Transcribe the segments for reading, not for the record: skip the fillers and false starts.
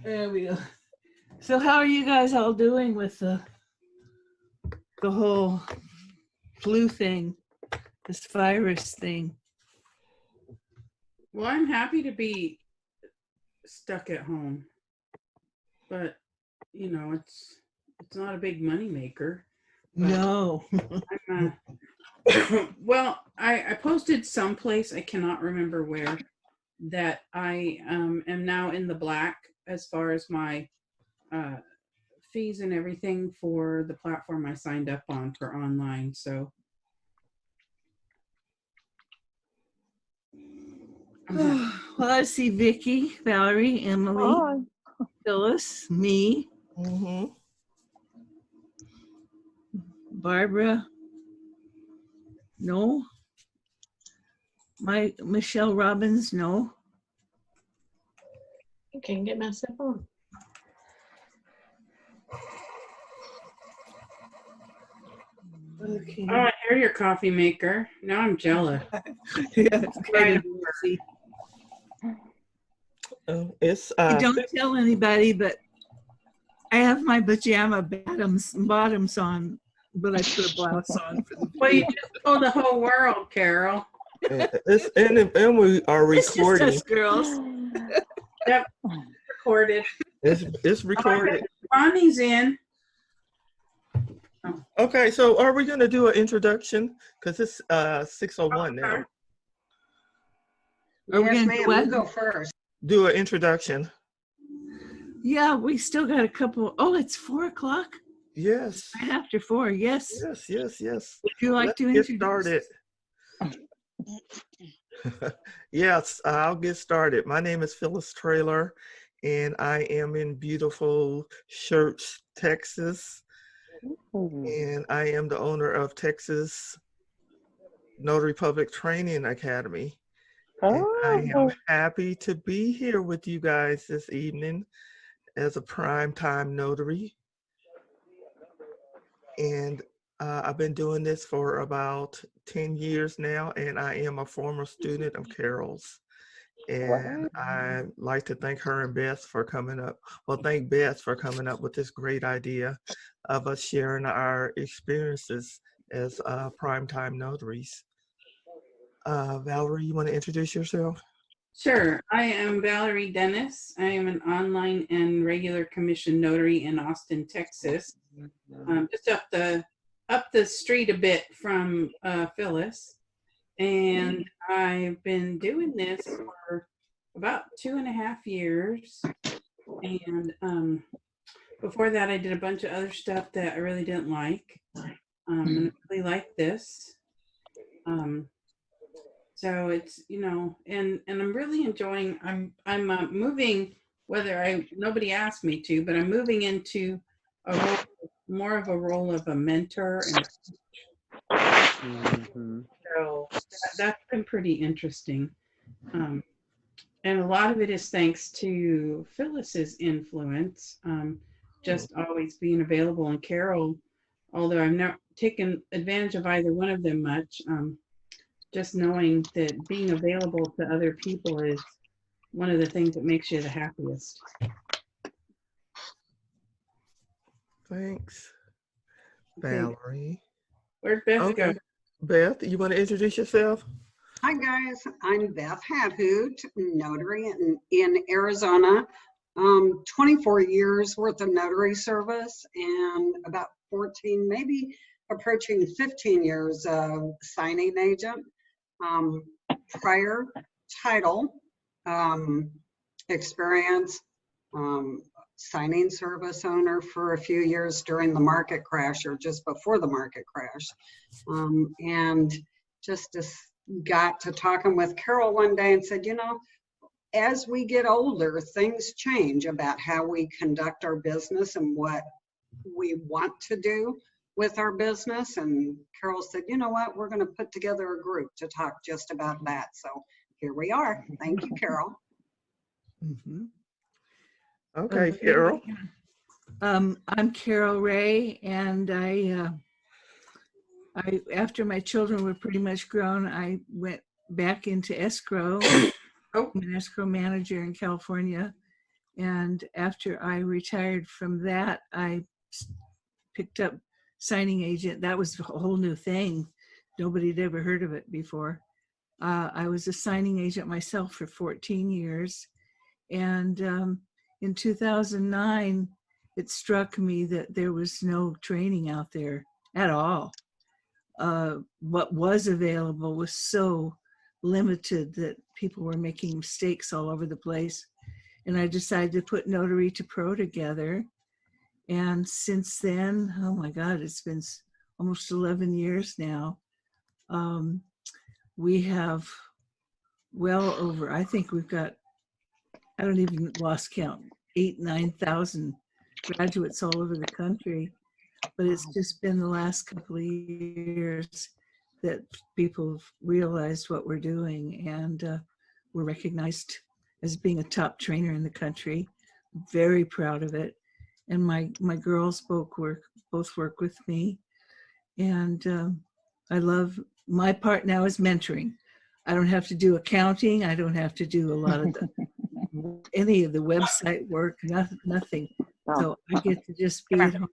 There we go. So how are you guys all doing with the whole flu thing, this virus thing? Well, I'm happy to be stuck at home, but you know, it's not a big money maker. No. Well, I posted someplace, I cannot remember where, that I am now in the black as far as my fees and everything for the platform I signed up on for online. So Well, I see Vicky, Valerie, Emily, Phyllis, me, Barbara. No. Michelle Robbins, no. You can't get myself on. Okay. oh, I hear your coffee maker. Now I'm jealous. Yeah, it's kind of messy. It's I don't tell anybody, but I have my pajama bottoms on, but I put a blouse on for the Well, you just told the whole world, Carol. and we are It's just recording. us girls. Yep, recorded. It's recorded. Ronnie's in. Okay, so are we going to do an introduction? Because it's 6:01 now. Are we Yes, gonna ma'am. do what? You go first. Do an introduction. Yeah, we still got a couple. Oh, it's 4 o'clock? Yes. Right after 4, yes. Yes. Would you like to Let's introduce? get started. Yes, I'll get started. My name is Phyllis Traylor, and I am in beautiful Church, Texas. And I am the owner of Texas Notary Public Training Academy. And I am happy to be here with you guys this evening as a Primetime Notary. And I've been doing this for about 10 years now, and I am a former student of Carol's. And I'd like to thank her and Beth for coming up. Well, thank Beth for coming up with this great idea of us sharing our experiences as Primetime Notaries. Valerie, you want to introduce yourself? Sure. I am Valerie Dennis. I am an online and regular commission notary in Austin, Texas. Just up the street a bit from Phyllis. And I've been doing this for about 2.5 years. And before that, I did a bunch of other stuff that I really didn't like. And I really like this. So it's, you know, and I'm really enjoying, I'm moving, nobody asked me to, but I'm moving into a role, more of a role of a mentor. And so that's been pretty interesting. And a lot of it is thanks to Phyllis's influence, just always being available. And Carol, although I've not taken advantage of either one of them much, just knowing that being available to other people is one of the things that makes you the happiest. Thanks, Okay. Valerie. Where'd Beth go? Beth, you want to introduce yourself? Hi, guys. I'm Beth Hathoot, notary in Arizona. 24 years worth of notary service and about 14, maybe approaching 15 years of signing agent. Prior title experience, signing service owner for a few years during the market crash or just before the market crash. And just got to talking with Carol one day and said, you know, as we get older, things change about how we conduct our business and what we want to do with our business. And Carol said, you know what, we're going to put together a group to talk just about that. So here we are. Thank you, Carol. Okay, Carol. I'm Carol Ray, and I after my children were pretty much grown, I went back into escrow. Oh, I'm an escrow manager in California, and after I retired from that, I picked up signing agent. That was a whole new thing. Nobody had ever heard of it before. I was a signing agent myself for 14 years, and in 2009, it struck me that there was no training out there at all. What was available was so limited that people were making mistakes all over the place. And I decided to put Notary to Pro together. And since then, oh my God, it's been almost 11 years now. We have well over, I think we've got, I don't even lost count, 9,000 graduates all over the country. But it's just been the last couple of years that people have realized what we're doing, and we're recognized as being a top trainer in the country. Very proud of it. And my girls both work with me, and I love my part now is mentoring. I don't have to do accounting. I don't have to do a lot of any of the website work. Nothing. So I get to just be at home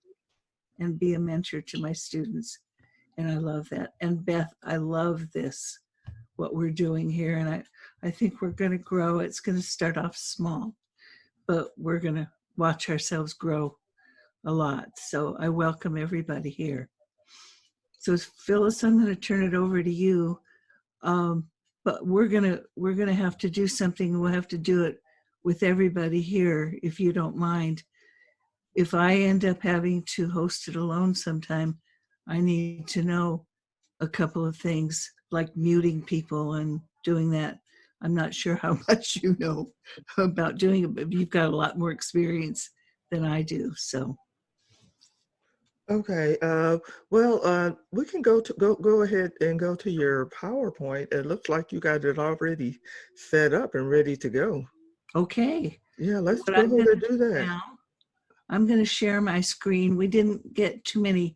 and be a mentor to my students. And I love that. And Beth, I love this, what we're doing here. And I think we're going to grow. It's going to start off small, but we're going to watch ourselves grow a lot. So I welcome everybody here. So Phyllis, I'm going to turn it over to you. But we're going to have to do something. We'll have to do it with everybody here, if you don't mind. If I end up having to host it alone sometime, I need to know a couple of things, like muting people and doing that. I'm not sure how much you know about doing it, but you've got a lot more experience than I do. So. Okay. Well, we can go ahead and go to your PowerPoint. It looks like you got it already set up and ready to go. Okay. Yeah, let's go ahead and do that. Now, I'm going to share my screen. We didn't get too many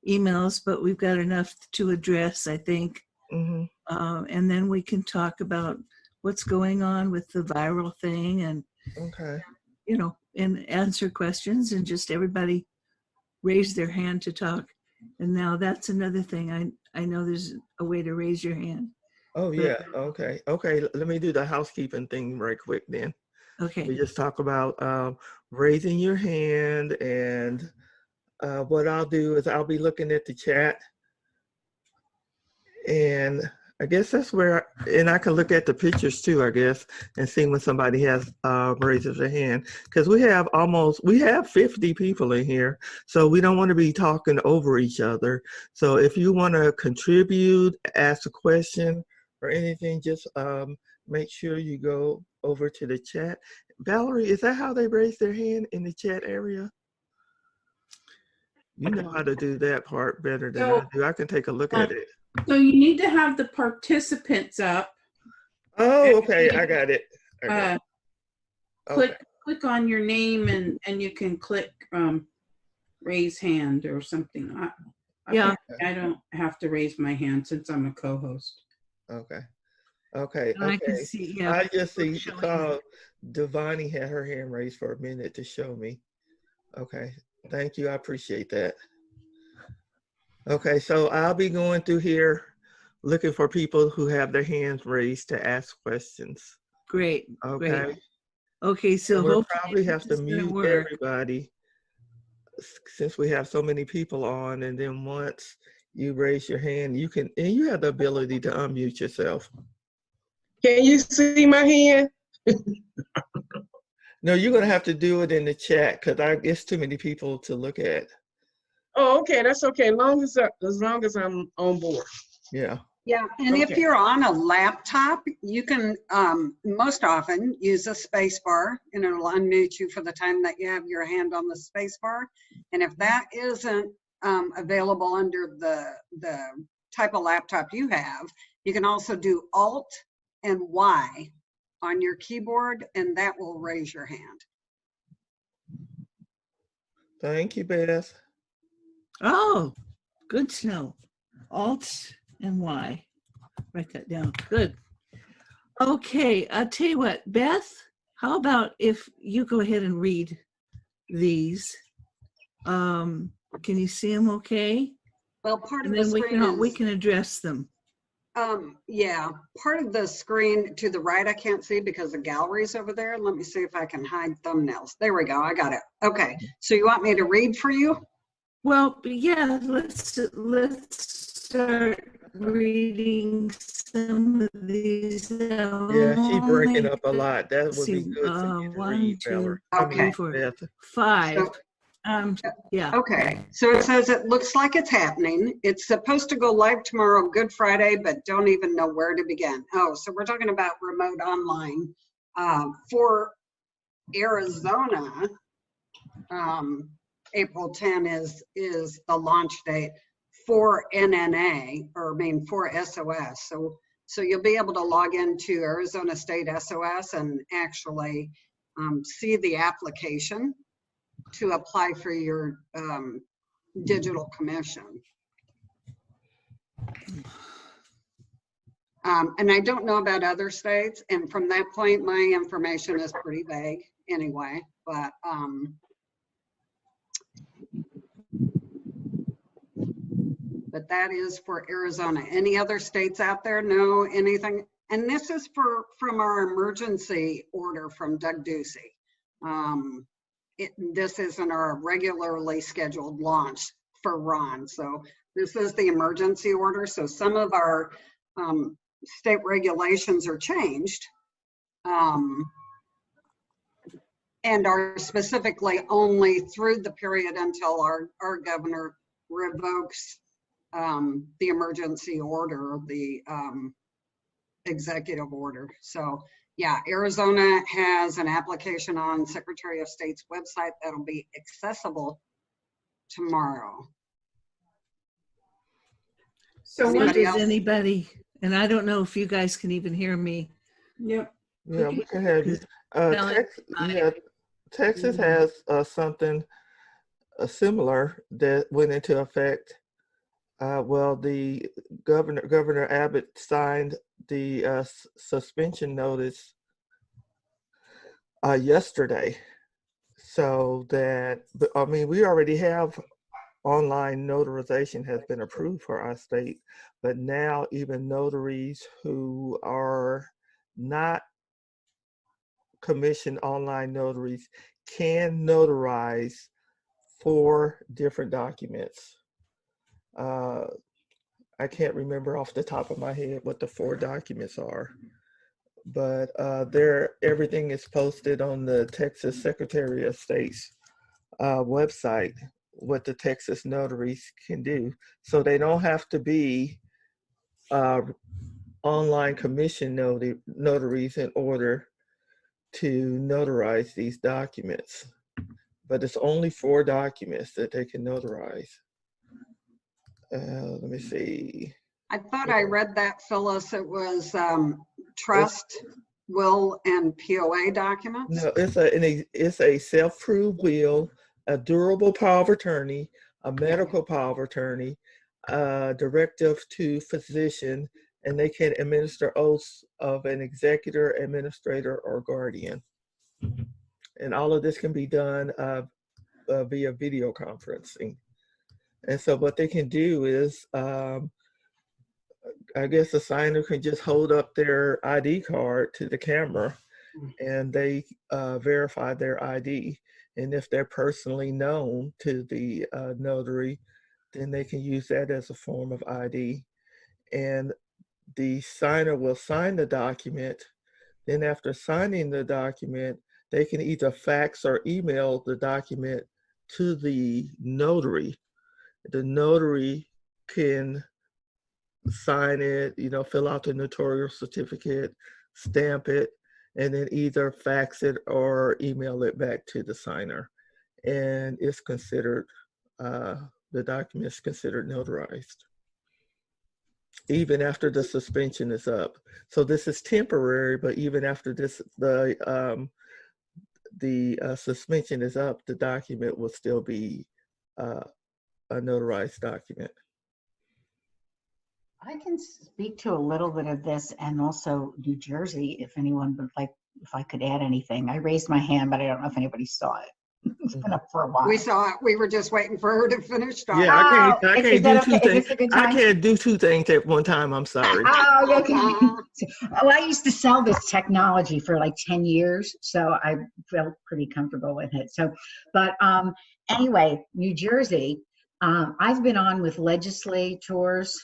emails, but we've got enough to address, I think. Mm-hmm. And then we can talk about what's going on with the viral thing, and Okay. you know, and answer questions, and just everybody raise their hand to talk. And now that's another thing. I know there's a way to raise your hand. Oh yeah. Okay. Okay. Let me do the housekeeping thing right quick then. Okay. We just talk about raising your hand, and what I'll do is I'll be looking at the chat, and I guess that's where, and I can look at the pictures too, I guess, and see when somebody has raises their hand, because we have 50 people in here, so we don't want to be talking over each other. So if you want to contribute, ask a question or anything, just make sure you go over to the chat. Valerie, is that how they raise their hand, in the chat area? You know how to do that part better than I do. I can take a look at it. So you need to have the participants up. Oh, okay. I got it. Click on your name, and you can click raise hand or something. I don't have to raise my hand since I'm a co-host. Okay. Okay. And I can see, yeah. I just see Devani had her hand raised for a minute to show me. Okay. Thank you. I appreciate that. Okay, so I'll be going through here looking for people who have their hands raised to ask questions. Great. Okay. Great. Okay, so we'll probably have to mute everybody since we have so many people on, and then once you raise your hand, you can, and you have the ability to unmute yourself. Can you see my hand? No, you're gonna have to do it in the chat because it's too many people to look at. Oh, okay, that's okay. As long as I'm on board. Yeah. Yeah, and Okay. if you're on a laptop, you can most often use a space bar, and it'll unmute you for the time that you have your hand on the space bar. And if that isn't available under the type of laptop you have, you can also do Alt and Y on your keyboard, and that will raise your hand. Thank you, Beth. Oh, good to know. Alt and Y. Write that down. Good. Okay, I'll tell you what, Beth, how about if you go ahead and read these? Can you see them okay? Well, part of And the then we screen is, can address them. yeah, part of the screen to the right, I can't see because the gallery's over there. Let me see if I can hide thumbnails. There we go, I got it. Okay, so you want me to read for you? Well, yeah, let's start reading some of these. Yeah, she breaking up a lot. That would be See, good for you to 1, read, 2, Valerie. Okay. 3, 4, Beth. 5. So, Yeah. okay, so it says it looks like it's happening. It's supposed to go live tomorrow, Good Friday, but don't even know where to begin. Oh, so we're talking about remote online. For Arizona, April 10 is the launch date for NNA, or I mean for SOS. So you'll be able to log into Arizona State SOS and actually see the application to apply for your digital commission. And I don't know about other states, and from that point, my information is pretty vague anyway, but that is for Arizona. Any other states out there know anything? And this is from our emergency order from Doug Ducey. This isn't our regularly scheduled launch for Ron. So this is the emergency order. So some of our state regulations are changed and are specifically only through the period until our governor revokes the emergency order, the executive order. So yeah, Arizona has an application on Secretary of State's website that'll be accessible tomorrow. So So one, Anybody does else? anybody, and I don't know if you guys can even hear me. yep. Yeah, we can have you. Texas has something similar that went into effect. Well, the Governor Abbott signed the suspension notice yesterday. So that, I mean, we already have online notarization has been approved for our state, but now even notaries who are not commissioned online notaries can notarize 4 different documents. I can't remember off the top of my head what the 4 documents are, but everything is posted on the Texas Secretary of State's website, what the Texas notaries can do. So they don't have to be online commission notaries in order to notarize these documents. But it's only 4 documents that they can notarize. Let me see. I thought I read that, Phyllis. It was trust, will, and POA documents. No, it's a self-proved will, a durable power of attorney, a medical power of attorney, directive to physician, and they can administer oaths of an executor, administrator, or guardian. And all of this can be done via video conferencing. And so what they can do is, I guess the signer can just hold up their ID card to the camera and they verify their ID. And if they're personally known to the notary, then they can use that as a form of ID. And the signer will sign the document. Then after signing the document, they can either fax or email the document to the notary. The notary can sign it, fill out the notarial certificate, stamp it, and then either fax it or email it back to the signer. And it's considered, the document is considered notarized, even after the suspension is up. So this is temporary, but even after this, the the suspension is up, the document will still be a notarized document. I can speak to a little bit of this, and also New Jersey, if anyone would like, if I could add anything. I raised my hand, but I don't know if anybody saw it. It's been up for a while. We saw it. We were just waiting for her to finish talking. Yeah, I can't is do that two okay? Is things. this a good I time? can't do two things at one time. I'm sorry. Oh, okay. Well, I used to sell this technology for like 10 years, so I felt pretty comfortable with it. So, but anyway, New Jersey, I've been on with legislators,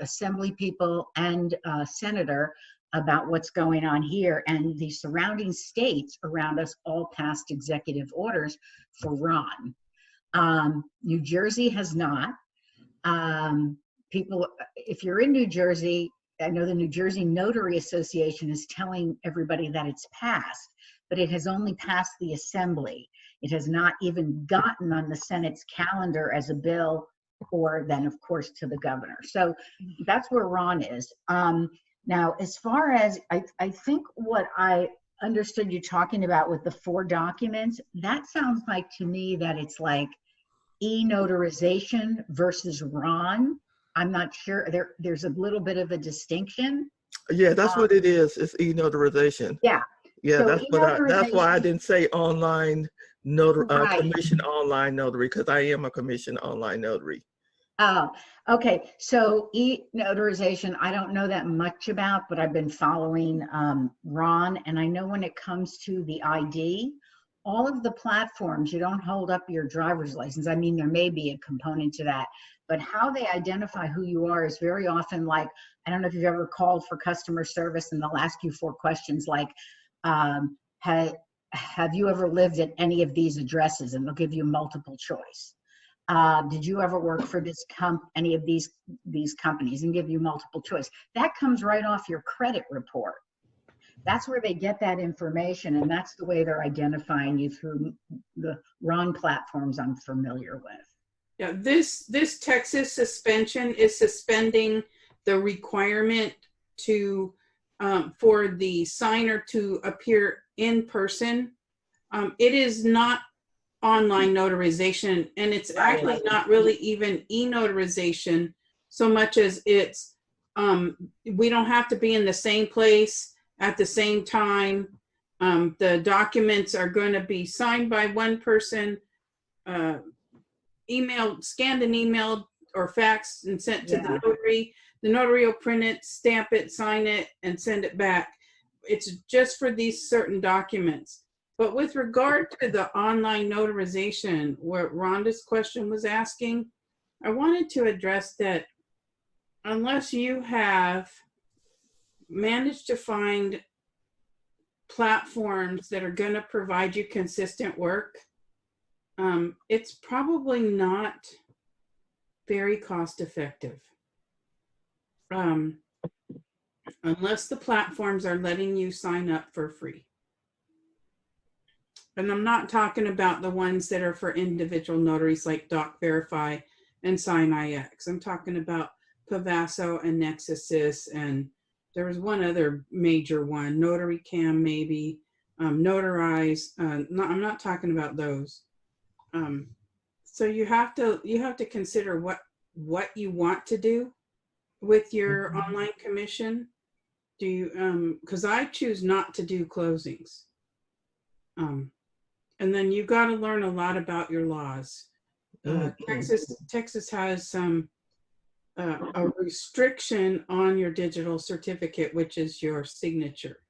assembly people, and senator about what's going on here, and the surrounding states around us all passed executive orders for Ron. New Jersey has not. People, if you're in New Jersey, I know the New Jersey Notary Association is telling everybody that it's passed, but it has only passed the assembly. It has not even gotten on the Senate's calendar as a bill, or then of course to the governor. So that's where Ron is. Now, as far as, I think what I understood you talking about with the 4 documents, that sounds like to me that it's like e-notarization versus Ron. I'm not sure. There's a little bit of a distinction. Yeah, that's what it is. It's e-notarization. Yeah. Yeah, So that's why I didn't say online notary, Right. commission online notary, because I am a commission online notary. Oh, okay. So e-notarization, I don't know that much about, but I've been following Ron, and I know when it comes to the ID, all of the platforms, you don't hold up your driver's license. I mean, there may be a component to that, but how they identify who you are is very often like, I don't know if you've ever called for customer service and they'll ask you 4 questions like, have you ever lived at any of these addresses? And they'll give you multiple choice. Did you ever work for this any of these companies, and give you multiple choice? That comes right off your credit report. That's where they get that information, and that's the way they're identifying you through the Ron platforms I'm familiar with. Yeah, this Texas suspension is suspending the requirement to for the signer to appear in person. It is not online notarization, and it's actually not really even e-notarization so much as it's we don't have to be in the same place at the same time. The documents are going to be signed by one person, emailed, scanned and emailed or faxed and sent to the notary. The notary will print it, stamp it, sign it, and send it back. It's just for these certain documents. But with regard to the online notarization, what Rhonda's question was asking, I wanted to address that unless you have managed to find platforms that are going to provide you consistent work, it's probably not very cost effective. Unless the platforms are letting you sign up for free. And I'm not talking about the ones that are for individual notaries like Doc Verify and SignIX. I'm talking about Pavaso and NexusSys, and there was one other major one, Notary Cam maybe, Notarize. No, I'm not talking about those. So you have to consider what you want to do with your online commission. Do you because I choose not to do closings. And then you got to learn a lot about your laws. Texas has some a restriction on your digital certificate, which is your signature,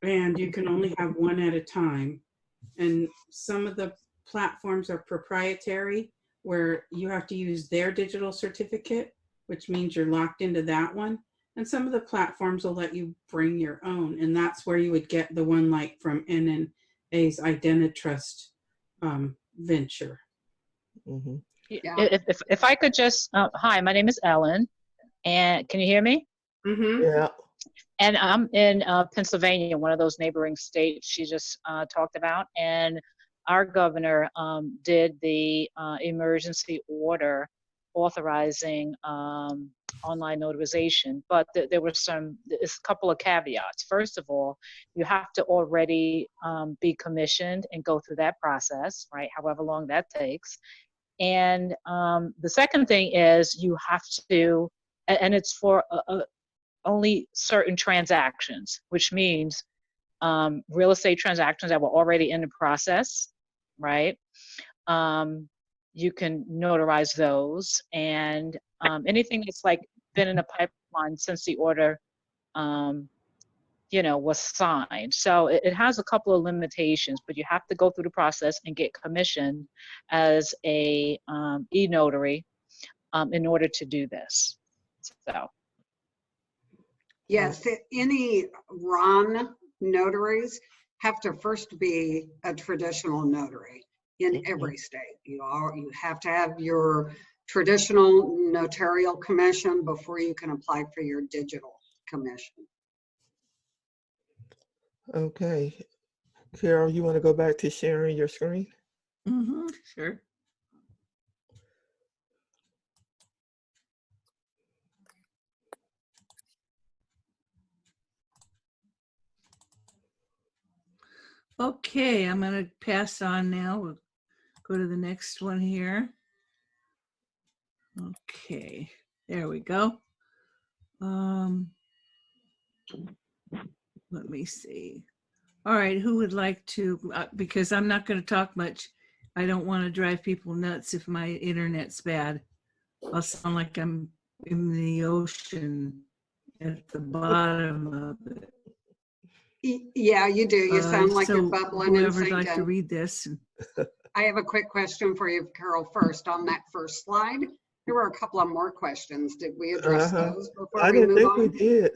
and you can only have one at a time. And some of the platforms are proprietary, where you have to use their digital certificate, which means you're locked into that one. And some of the platforms will let you bring your own, and that's where you would get the one like from NNA's Identitrust venture. Mm-hmm. Yeah. If I could just, hi, my name is Ellen, and can you hear me? Mm-hmm. Yeah. And I'm in Pennsylvania, one of those neighboring states she just talked about, and our governor did the emergency order authorizing online notarization, but there were a couple of caveats. First of all, you have to already be commissioned and go through that process, right? However long that takes. And the second thing is you have to, and it's for only certain transactions, which means real estate transactions that were already in the process, right? You can notarize those, and anything that's like been in the pipeline since the order, was signed. So it has a couple of limitations, but you have to go through the process and get commissioned as a e-notary in order to do this. So. Yes, any RON notaries have to first be a traditional notary in every state. You have to have your traditional notarial commission before you can apply for your digital commission. Okay. Carol, you want to go back to sharing your screen? Mm-hmm, sure. Okay, I'm going to pass on now. We'll go to the next one here. Okay, there we go. Let me see. All right, who would like to, because I'm not going to talk much. I don't want to drive people nuts if my internet's bad. I'll sound like I'm in the ocean at the bottom of it. Yeah, you do. You sound like you're So bubbling and whoever'd like to sinking. read this. I have a quick question for you, Carol, first. On that first slide, there were a couple of more questions. Did we address those before I we didn't move think we on? did.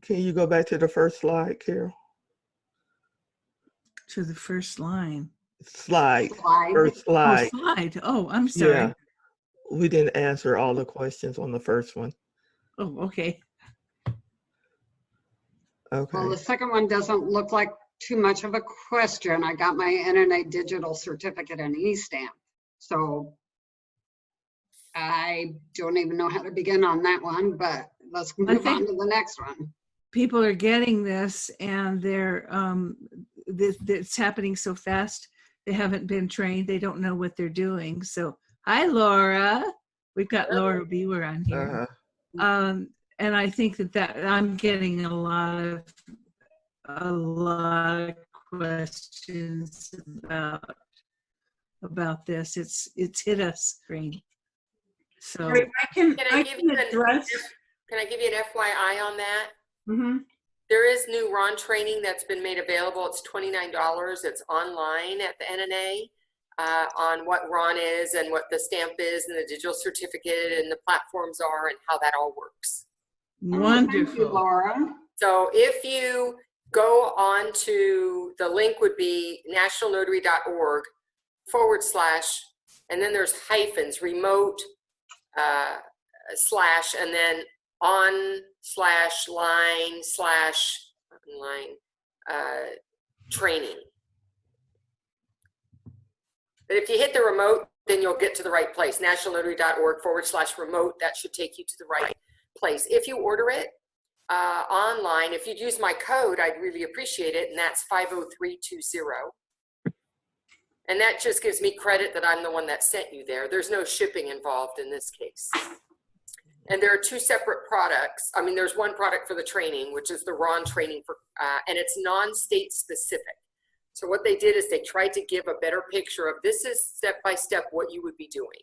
Can you go back to the first slide, Carol? To the first line. Slide. Slide. First slide. Oh, slide. Oh, I'm sorry. Yeah. We didn't answer all the questions on the first one. Oh, okay. Okay. Well, the second one doesn't look like too much of a question. I got my NNA digital certificate and e-stamp. So I don't even know how to begin on that one, but let's move on to the next one. People are getting this, and they're it's happening so fast. They haven't been trained. They don't know what they're doing. So, hi, Laura. We've got Laura Bewer on here. And I think that I'm getting a lot of questions about this. It's hit us, Green. So Can Can I I give you address? an FYI on that? Mm-hmm. There is new RON training that's been made available. It's $29. It's online at the NNA on what RON is and what the stamp is and the digital certificate and the platforms are and how that all works. wonderful. Thank you, Laura. So if you go on to, the link would be nationalnotary.org / and then there's hyphens, remote / and then on / line / training. But if you hit the remote, then you'll get to the right place. nationalnotary.org / remote. That should take you to the right place. If you order it online, if you'd use my code, I'd really appreciate it. And that's 50320. And that just gives me credit that I'm the one that sent you there. There's no shipping involved in this case. And there are two separate products. I mean, there's one product for the training, which is the RON training for, and it's non-state specific. So what they did is they tried to give a better picture of this is step-by-step what you would be doing.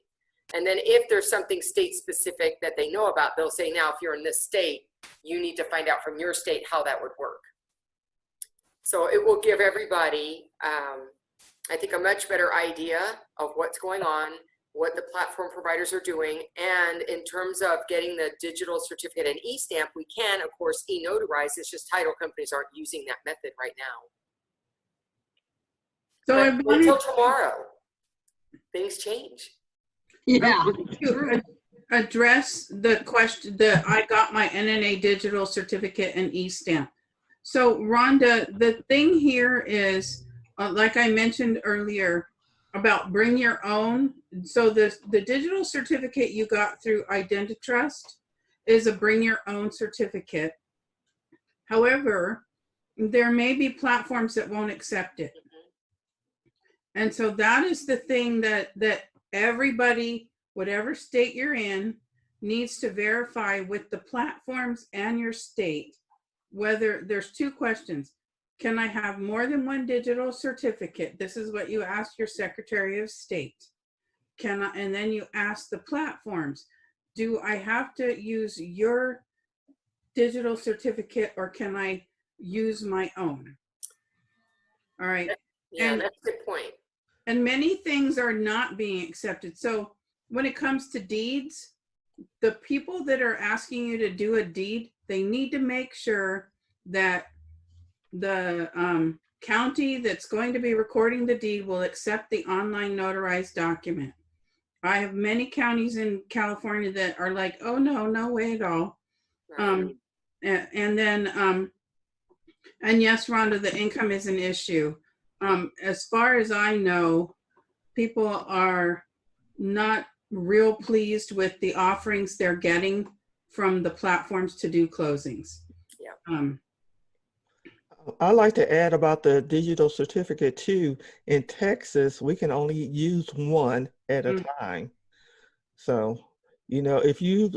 And then if there's something state specific that they know about, they'll say, now, if you're in this state, you need to find out from your state how that would work. So it will give everybody, I think, a much better idea of what's going on, what the platform providers are doing. And in terms of getting the digital certificate and e-stamp, we can, of course, e-notarize. It's just title companies aren't using that method right now. So Until tomorrow, things change. Yeah. to address the question I got my NNA digital certificate and e-stamp. So Rhonda, the thing here is, like I mentioned earlier, about bring your own. So the digital certificate you got through IdentiTrust is a bring your own certificate. However, there may be platforms that won't accept it. And so that is the thing that everybody, whatever state you're in, needs to verify with the platforms and your state, whether there's two questions. Can I have more than one digital certificate? This is what you ask your Secretary of State. Can I, and then you ask the platforms, do I have to use your digital certificate or can I use my own? All right. Yeah, and that's a good point. And many things are not being accepted. So when it comes to deeds, the people that are asking you to do a deed, they need to make sure that the county that's going to be recording the deed will accept the online notarized document. I have many counties in California that are like, oh no, no way at all. Right. And then, and yes, Rhonda, the income is an issue. As far as I know, people are not real pleased with the offerings they're getting from the platforms to do closings. Yeah. I'd like to add about the digital certificate too. In Texas, we can only use one at a time. So, you know, if you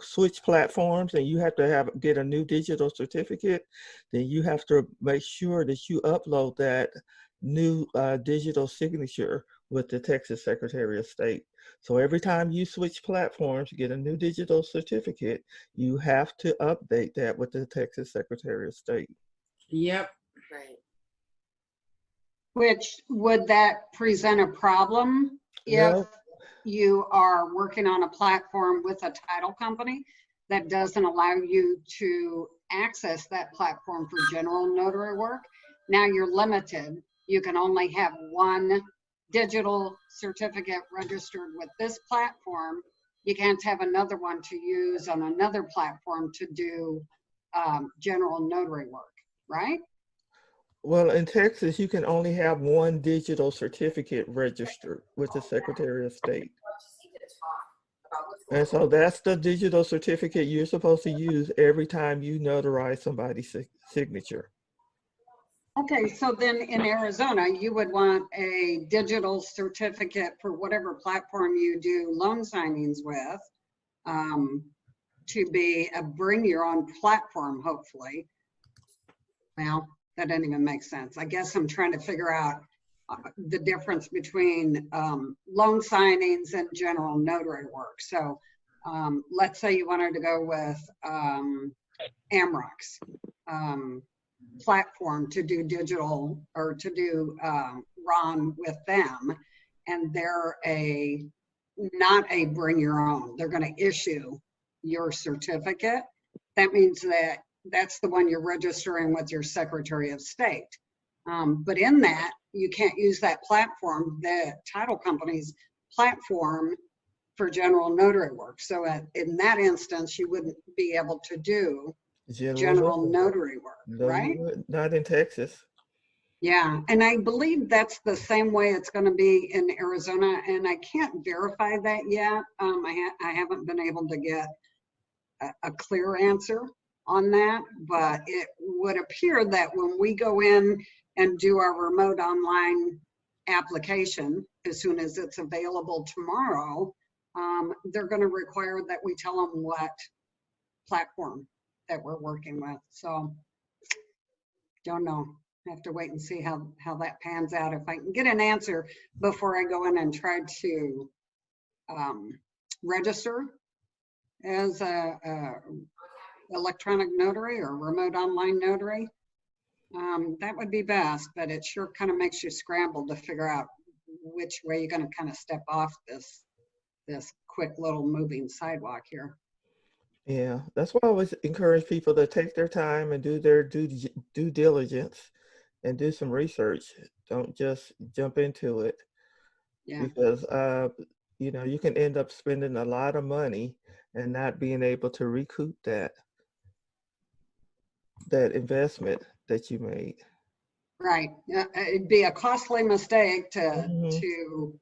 switch platforms and you have to get a new digital certificate, then you have to make sure that you upload that new digital signature with the Texas Secretary of State. So every time you switch platforms, get a new digital certificate, you have to update that with the Texas Secretary of State. Yep. Right. Which, would that present a problem if No. you are working on a platform with a title company that doesn't allow you to access that platform for general notary work? Now you're limited. You can only have one digital certificate registered with this platform. You can't have another one to use on another platform to do general notary work, right? Well, in Texas, you can only have one digital certificate registered with the Secretary of State. And so that's the digital certificate you're supposed to use every time you notarize somebody's signature. Okay, so then in Arizona, you would want a digital certificate for whatever platform you do loan signings with, to be a bring your own platform, hopefully. Well, that doesn't even make sense. I guess I'm trying to figure out the difference between loan signings and general notary work. So let's say you wanted to go with Amrock's platform to do digital or to do RON with them, and they're not a bring your own. They're going to issue your certificate. That means that that's the one you're registering with your Secretary of State. But in that, you can't use that platform, the title company's platform, for general notary work. So in that instance, you wouldn't be able to do general notary work, No, right? not in Texas. Yeah, and I believe that's the same way it's going to be in Arizona, and I can't verify that yet. I haven't been able to get a clear answer on that, but it would appear that when we go in and do our remote online application, as soon as it's available tomorrow, they're going to require that we tell them what platform that we're working with. So don't know. I have to wait and see how that pans out. If I can get an answer before I go in and try to register as a electronic notary or remote online notary, that would be best, but it sure kind of makes you scramble to figure out which way you're going to kind of step off this quick little moving sidewalk here. Yeah, that's why I always encourage people to take their time and do their due diligence and do some research. Don't just jump into it. Yeah. Because you know, you can end up spending a lot of money and not being able to recoup that investment that you made. Right. It'd be a costly mistake to Mhm. to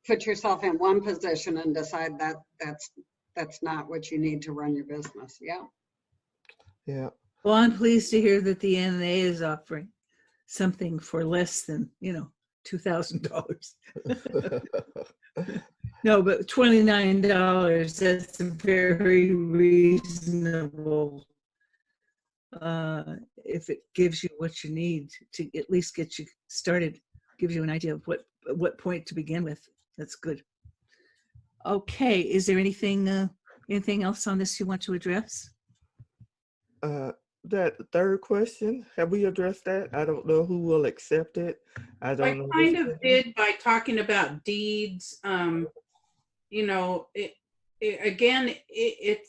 put yourself in one position and decide that that's not what you need to run your business. Yeah. Yeah. Well, I'm pleased to hear that the NNA is offering something for less than, $2,000. No, but $29, that's a very reasonable, if it gives you what you need to at least get you started, gives you an idea of what point to begin with. That's good. Okay, is there anything else on this you want to address? That third question, have we addressed that? I don't know who will accept it. I I don't know. kind of did by talking about deeds.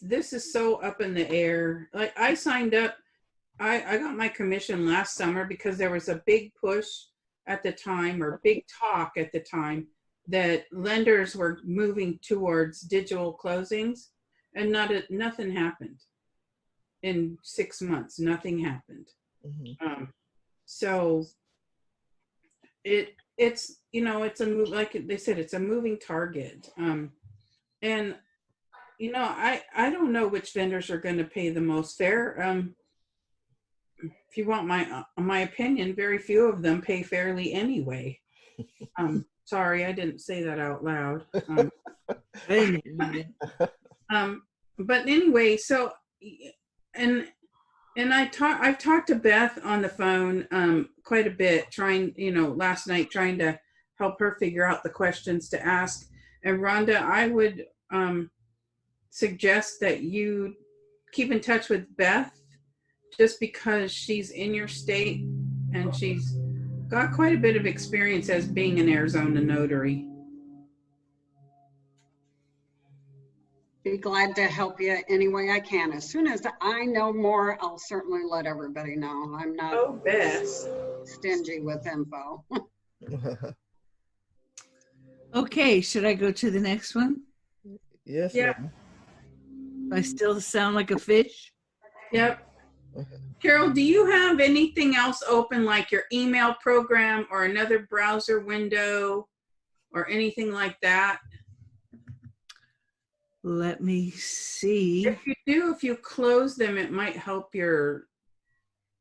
This is so up in the air. Like I signed up, I got my commission last summer because there was a big push at the time, or big talk at the time, that lenders were moving towards digital closings, and nothing happened. In 6 months, nothing happened. Mhm. So it's like they said, it's a moving target. And I don't know which vendors are going to pay the most fair. If you want my opinion, very few of them pay fairly anyway. Sorry, I didn't say that out loud. But anyway, so I've talked to Beth on the phone quite a bit, last night trying to help her figure out the questions to ask. And Rhonda, I would suggest that you keep in touch with Beth, just because she's in your state and she's got quite a bit of experience as being an Arizona notary. Be glad to help you any way I can. As soon as I know more, I'll certainly let everybody know. I'm not Beth. stingy with info. Okay, should I go to the next one? Yes, Yeah. ma'am. I still sound like a fish? Yep. Carol, do you have anything else open, like your email program or another browser window or anything like that? Let me see. If you do, if you close them, it might help your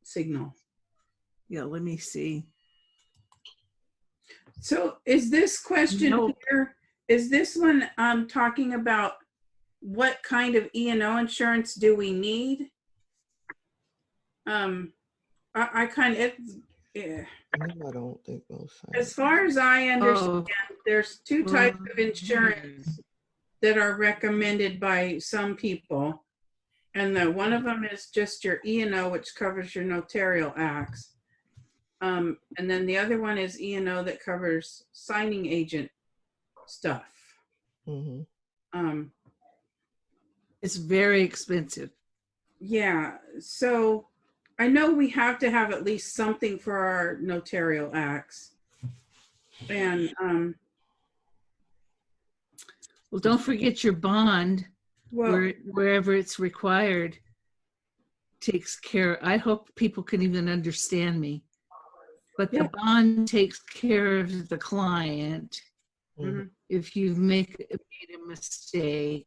signal. Yeah, let me see. So is this question here, is this one talking about what kind of E&O insurance do we need? I kind of, yeah. I don't think those. As far as I understand, there's two types of insurance that are recommended by some people. And one of them is just your E&O, which covers your notarial acts. And then the other one is E&O that covers signing agent stuff. Mm-hmm. It's very expensive. Yeah, so I know we have to have at least something for our notarial acts. And well, don't forget your bond, wherever it's required, takes care. I hope people can even understand me. But the bond takes care of the client. Mm-hmm. If you've made a mistake,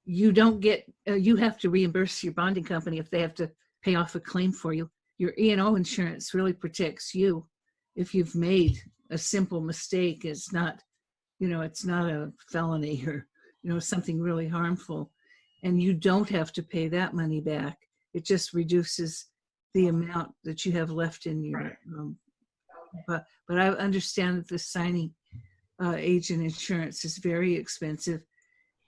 you don't get, you have to reimburse your bonding company if they have to pay off a claim for you. Your E&O insurance really protects you. If you've made a simple mistake, it's not, it's not a felony or, something really harmful, and you don't have to pay that money back. It just reduces the amount that you have left in your, but I understand that the signing agent insurance is very expensive.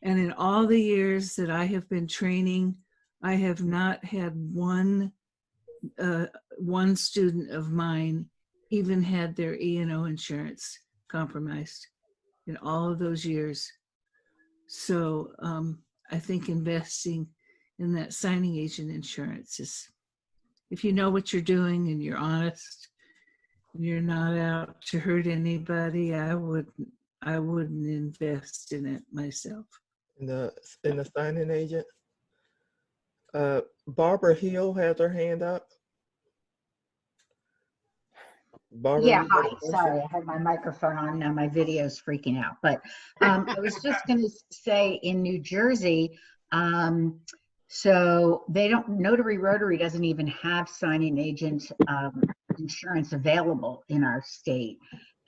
And in all the years that I have been training, I have not had one student of mine even had their E&O insurance compromised in all of those years. So I think investing in that signing agent insurance is, if you know what you're doing and you're honest and you're not out to hurt anybody, I wouldn't invest in it myself. In the signing agent. Barbara Hill has her hand up. Barbara, Yeah, you got hi. a question? Sorry, I had my microphone on. Now my video's freaking out. But I was just going to say in New Jersey, so they don't, Notary Rotary doesn't even have signing agent insurance available in our state.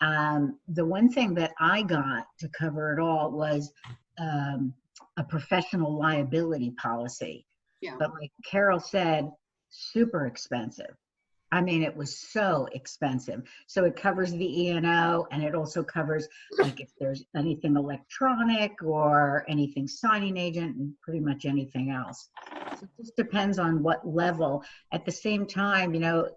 The one thing that I got to cover it all was a professional liability policy. Yeah. But like Carol said, super expensive. I mean, it was so expensive. So it covers the E&O, and it also covers like if there's anything electronic or anything signing agent and pretty much anything else. So it just depends on what level. At the same time, you know,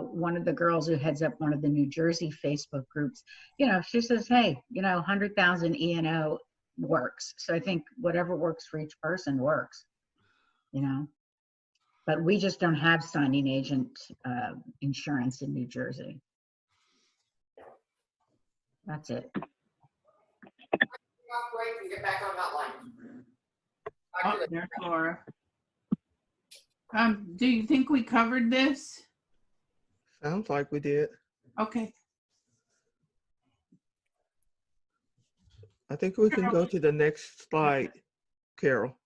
one of the girls who heads up one of the New Jersey Facebook groups, you know, she says, hey, you know, 100,000 E&O works. So I think whatever works for each person works, you know. But we just don't have signing agent insurance in New Jersey. That's it. Off break and get back on hotline. Oh, there's Laura. Do you think we covered this? Sounds like we did. Okay. I think we can go to the next slide, Carol.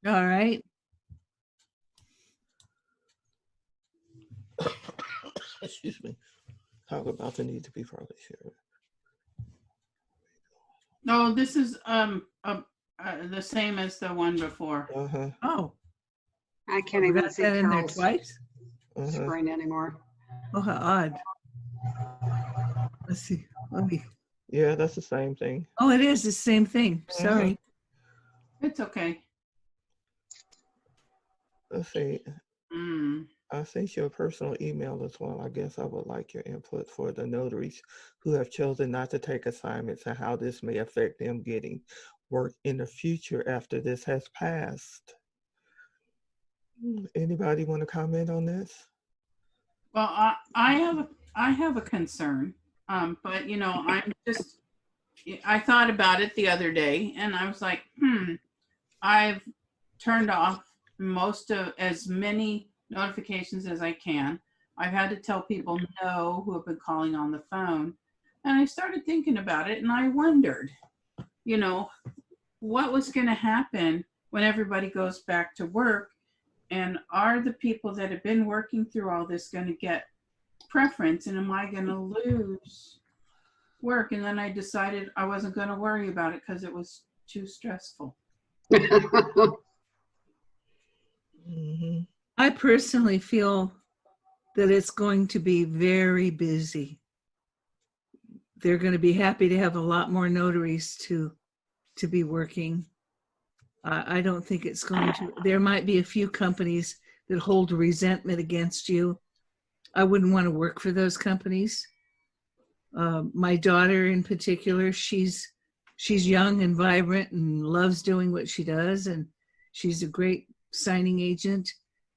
All right. Excuse me. Talk about the need to be further shared. No, this is the same as the one before. Oh, I can't we even got see that in there Carol's twice. screen anymore. Oh, how odd. Let's see. Let me. Yeah, that's the same thing. Oh, it is the same thing. Sorry. It's okay. Let's see. Mm. I sent you a personal email as well. I guess I would like your input for the notaries who have chosen not to take assignments and how this may affect them getting work in the future after this has passed. Anybody want to comment on this? Well, I have a concern, but you know, I thought about it the other day, and I was like, I've turned off most of as many notifications as I can. I've had to tell people no who have been calling on the phone, and I started thinking about it, and I wondered, you know, what was going to happen when everybody goes back to work. And are the people that have been working through all this going to get preference? And am I going to lose work? And then I decided I wasn't going to worry about it because it was too stressful. I personally feel that it's going to be very busy. They're going to be happy to have a lot more notaries to be working. I don't think it's going to. There might be a few companies that hold resentment against you. I wouldn't want to work for those companies. My daughter in particular, she's young and vibrant and loves doing what she does, and she's a great signing agent,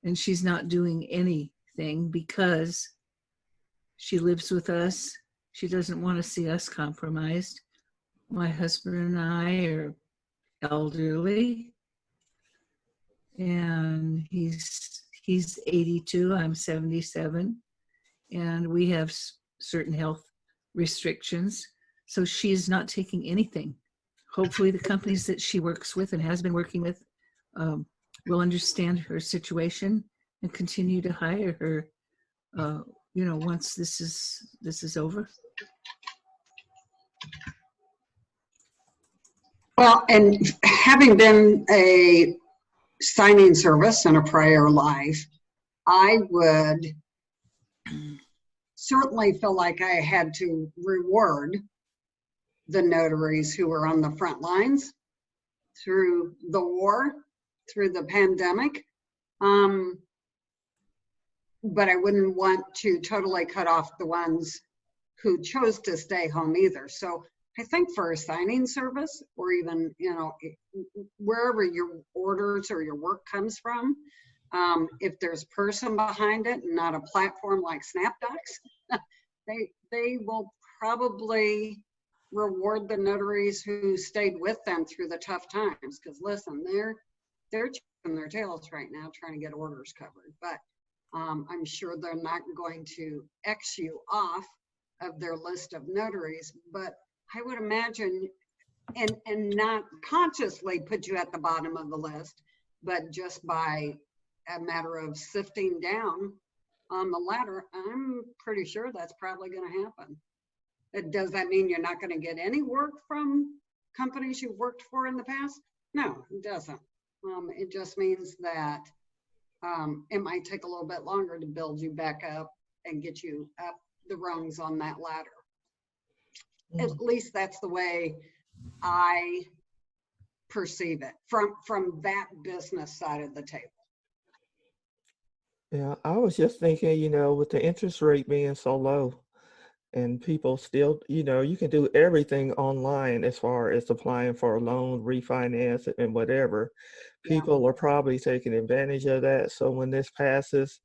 and she's not doing anything because she lives with us. She doesn't want to see us compromised. My husband and I are elderly, and he's 82, I'm 77, and we have certain health restrictions, so she's not taking anything. Hopefully the companies that she works with and has been working with will understand her situation and continue to hire her you know, once this is over. Well, and having been a signing service in a prior life, I would certainly feel like I had to reward the notaries who were on the front lines through the war, through the pandemic. But I wouldn't want to totally cut off the ones who chose to stay home either. So I think for a signing service, or even, you know, wherever your orders or your work comes from, if there's person behind it and not a platform like SnapDocs, they will probably reward the notaries who stayed with them through the tough times. Because listen, they're chasing their tails right now trying to get orders covered. But I'm sure they're not going to X you off of their list of notaries, but I would imagine, and not consciously put you at the bottom of the list, but just by a matter of sifting down on the ladder, I'm pretty sure that's probably going to happen. Does that mean you're not going to get any work from companies you've worked for in the past? No, it doesn't. It just means that it might take a little bit longer to build you back up and get you up the rungs on that ladder. At least that's the way I perceive it from that business side of the table. Yeah, I was just thinking, you know, with the interest rate being so low and people still, you know, you can do everything online as far as applying for a loan, refinance, and whatever. Yeah. People are probably taking advantage of that. So when this passes,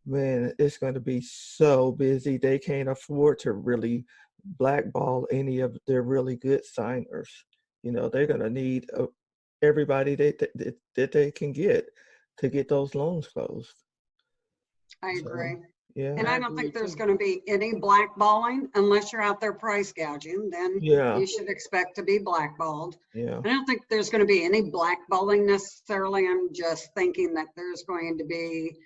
man, it's going to be so busy. They can't afford to really blackball any of their really good signers. You know, they're going to need everybody that they can get to get those loans closed. I So, agree. yeah. And I don't think there's going to be any blackballing unless you're out there price gouging. Then Yeah. you should expect to be blackballed. Yeah. I don't think there's going to be any blackballing necessarily. I'm just thinking that there's going to be,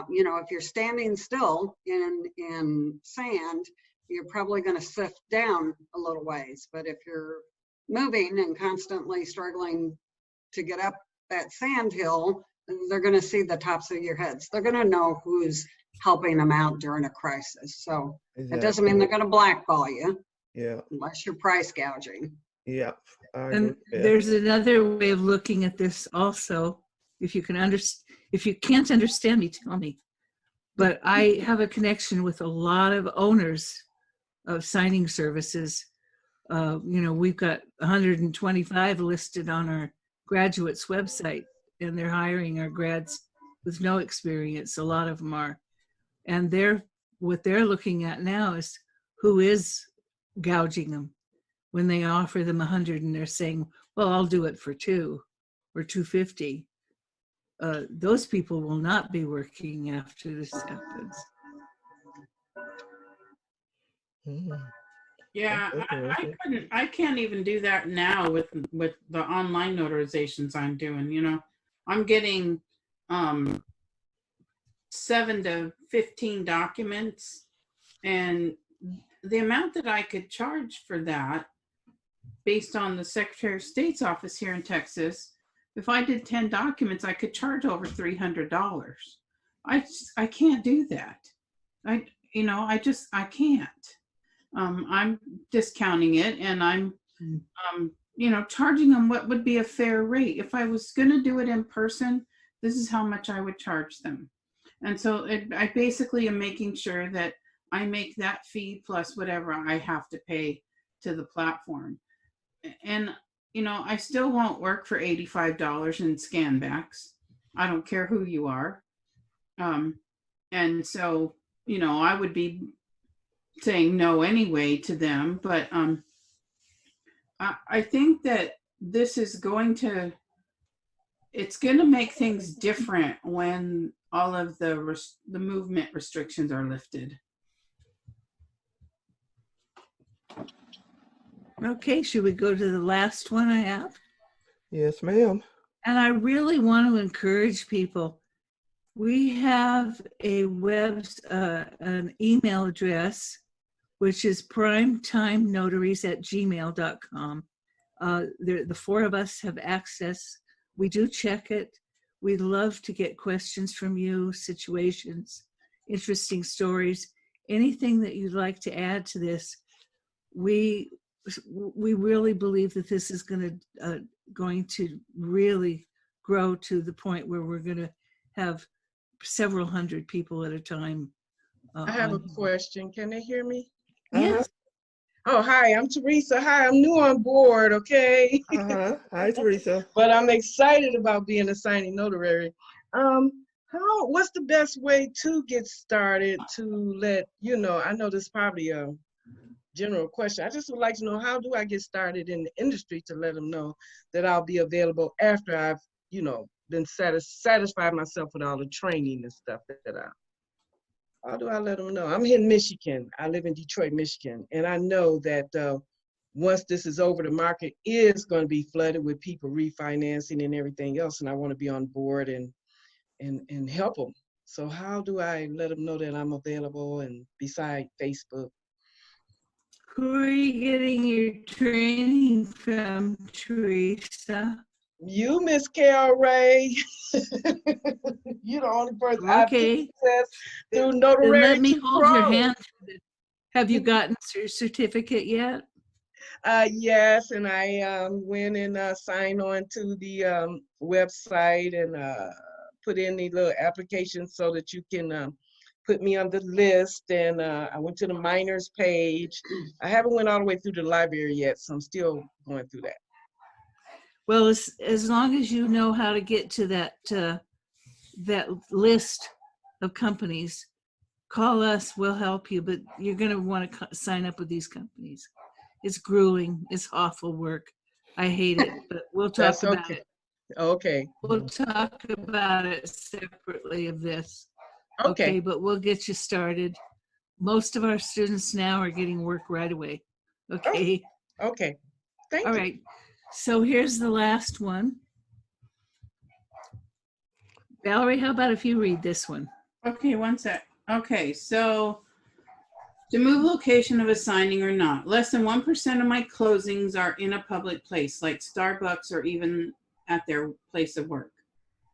you know, if you're standing still in sand, you're probably going to sift down a little ways. But if you're moving and constantly struggling to get up that sand hill, they're going to see the tops of your heads. They're going to know who's helping them out during a crisis. So it doesn't mean they're going to blackball you. Yeah. Unless you're price gouging. Yeah. And there's another way of looking at this also. If you can't understand me, tell me. But I have a connection with a lot of owners of signing services. You know, we've got 125 listed on our graduates website, and they're hiring our grads with no experience. A lot of them are. And what they're looking at now is who is gouging them when they offer them 100 and they're saying, well, I'll do it for $2 or $250. Those people will not be working after this happens. Yeah, I can't even do that now with the online notarizations I'm doing. You know, I'm getting 7 to 15 documents, and the amount that I could charge for that based on the Secretary of State's office here in Texas, if I did 10 documents, I could charge over $300. I can't do that. I can't. I'm discounting it, and I'm, you know, charging them what would be a fair rate. If I was going to do it in person, this is how much I would charge them. And so I basically am making sure that I make that fee plus whatever I have to pay to the platform. And, you know, I still won't work for $85 in scan backs. I don't care who you are. And so, you know, I would be saying no anyway to them. But I think that this is going to make things different when all of the movement restrictions are lifted. Okay, should we go to the last one I have? Yes, ma'am. And I really want to encourage people. We have an email address, which is primetimenotaries@gmail.com. The 4 of us have access. We do check it. We'd love to get questions from you, situations, interesting stories, anything that you'd like to add to this. We really believe that this is going to really grow to the point where we're going to have several hundred people at a time. I have a question. Can they hear me? Yes. Oh, hi, I'm Teresa. Hi, I'm new on board, okay? Hi, Teresa. But I'm excited about being a signing notary. What's the best way to get started to let, you know, I know this is probably a general question. I just would like to know, how do I get started in the industry to let them know that I'll be available after I've, you know, been satisfied myself with all the training and stuff that how do I let them know? I'm in Michigan. I live in Detroit, Michigan. And I know that once this is over, the market is going to be flooded with people refinancing and everything else. And I want to be on board and help them. So how do I let them know that I'm available and beside Facebook? Who are you getting your training from, Teresa? You, Miss Carol Ray. You're the only person I've Okay. access through Then Notary. let me hold your hand. Have you gotten your certificate yet? Yes, and I went and signed on to the website and put in the little application so that you can put me on the list. And I went to the minors page. I haven't went all the way through the library yet, so I'm still going through that. Well, as long as you know how to get to that list of companies, call us, we'll help you, but you're going to want to sign up with these companies. It's grueling. It's awful work. I hate it, but we'll talk That's about okay. it. Okay. We'll talk about it separately of this. Okay. But we'll get you started. Most of our students now are getting work right away. Okay. Okay. Thank All you. right. So here's the last one. Valerie, how about if you read this one? Okay, one sec. Okay, so to move location of a signing or not, less than 1% of my closings are in a public place like Starbucks or even at their place of work.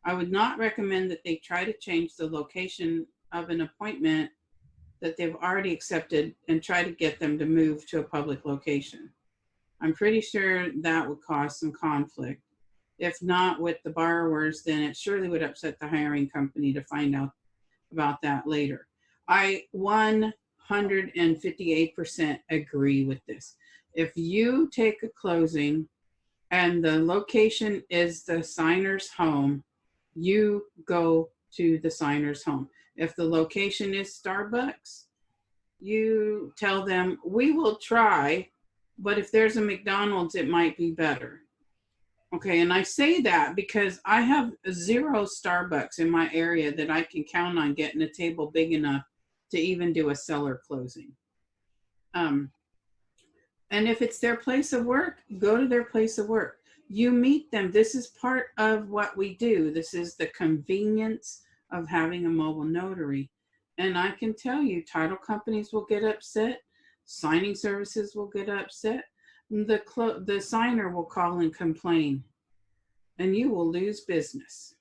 I would not recommend that they try to change the location of an appointment that they've already accepted and try to get them to move to a public location. I'm pretty sure that would cause some conflict. If not with the borrowers, then it surely would upset the hiring company to find out about that later. I 158% agree with this. If you take a closing and the location is the signer's home, you go to the signer's home. If the location is Starbucks, you tell them, we will try, but if there's a McDonald's, it might be better. Okay, and I say that because I have 0 Starbucks in my area that I can count on getting a table big enough to even do a seller closing. And if it's their place of work, go to their place of work. You meet them. This is part of what we do. This is the convenience of having a mobile notary. And I can tell you, title companies will get upset. Signing services will get upset. The signer will call and complain, and you will lose business.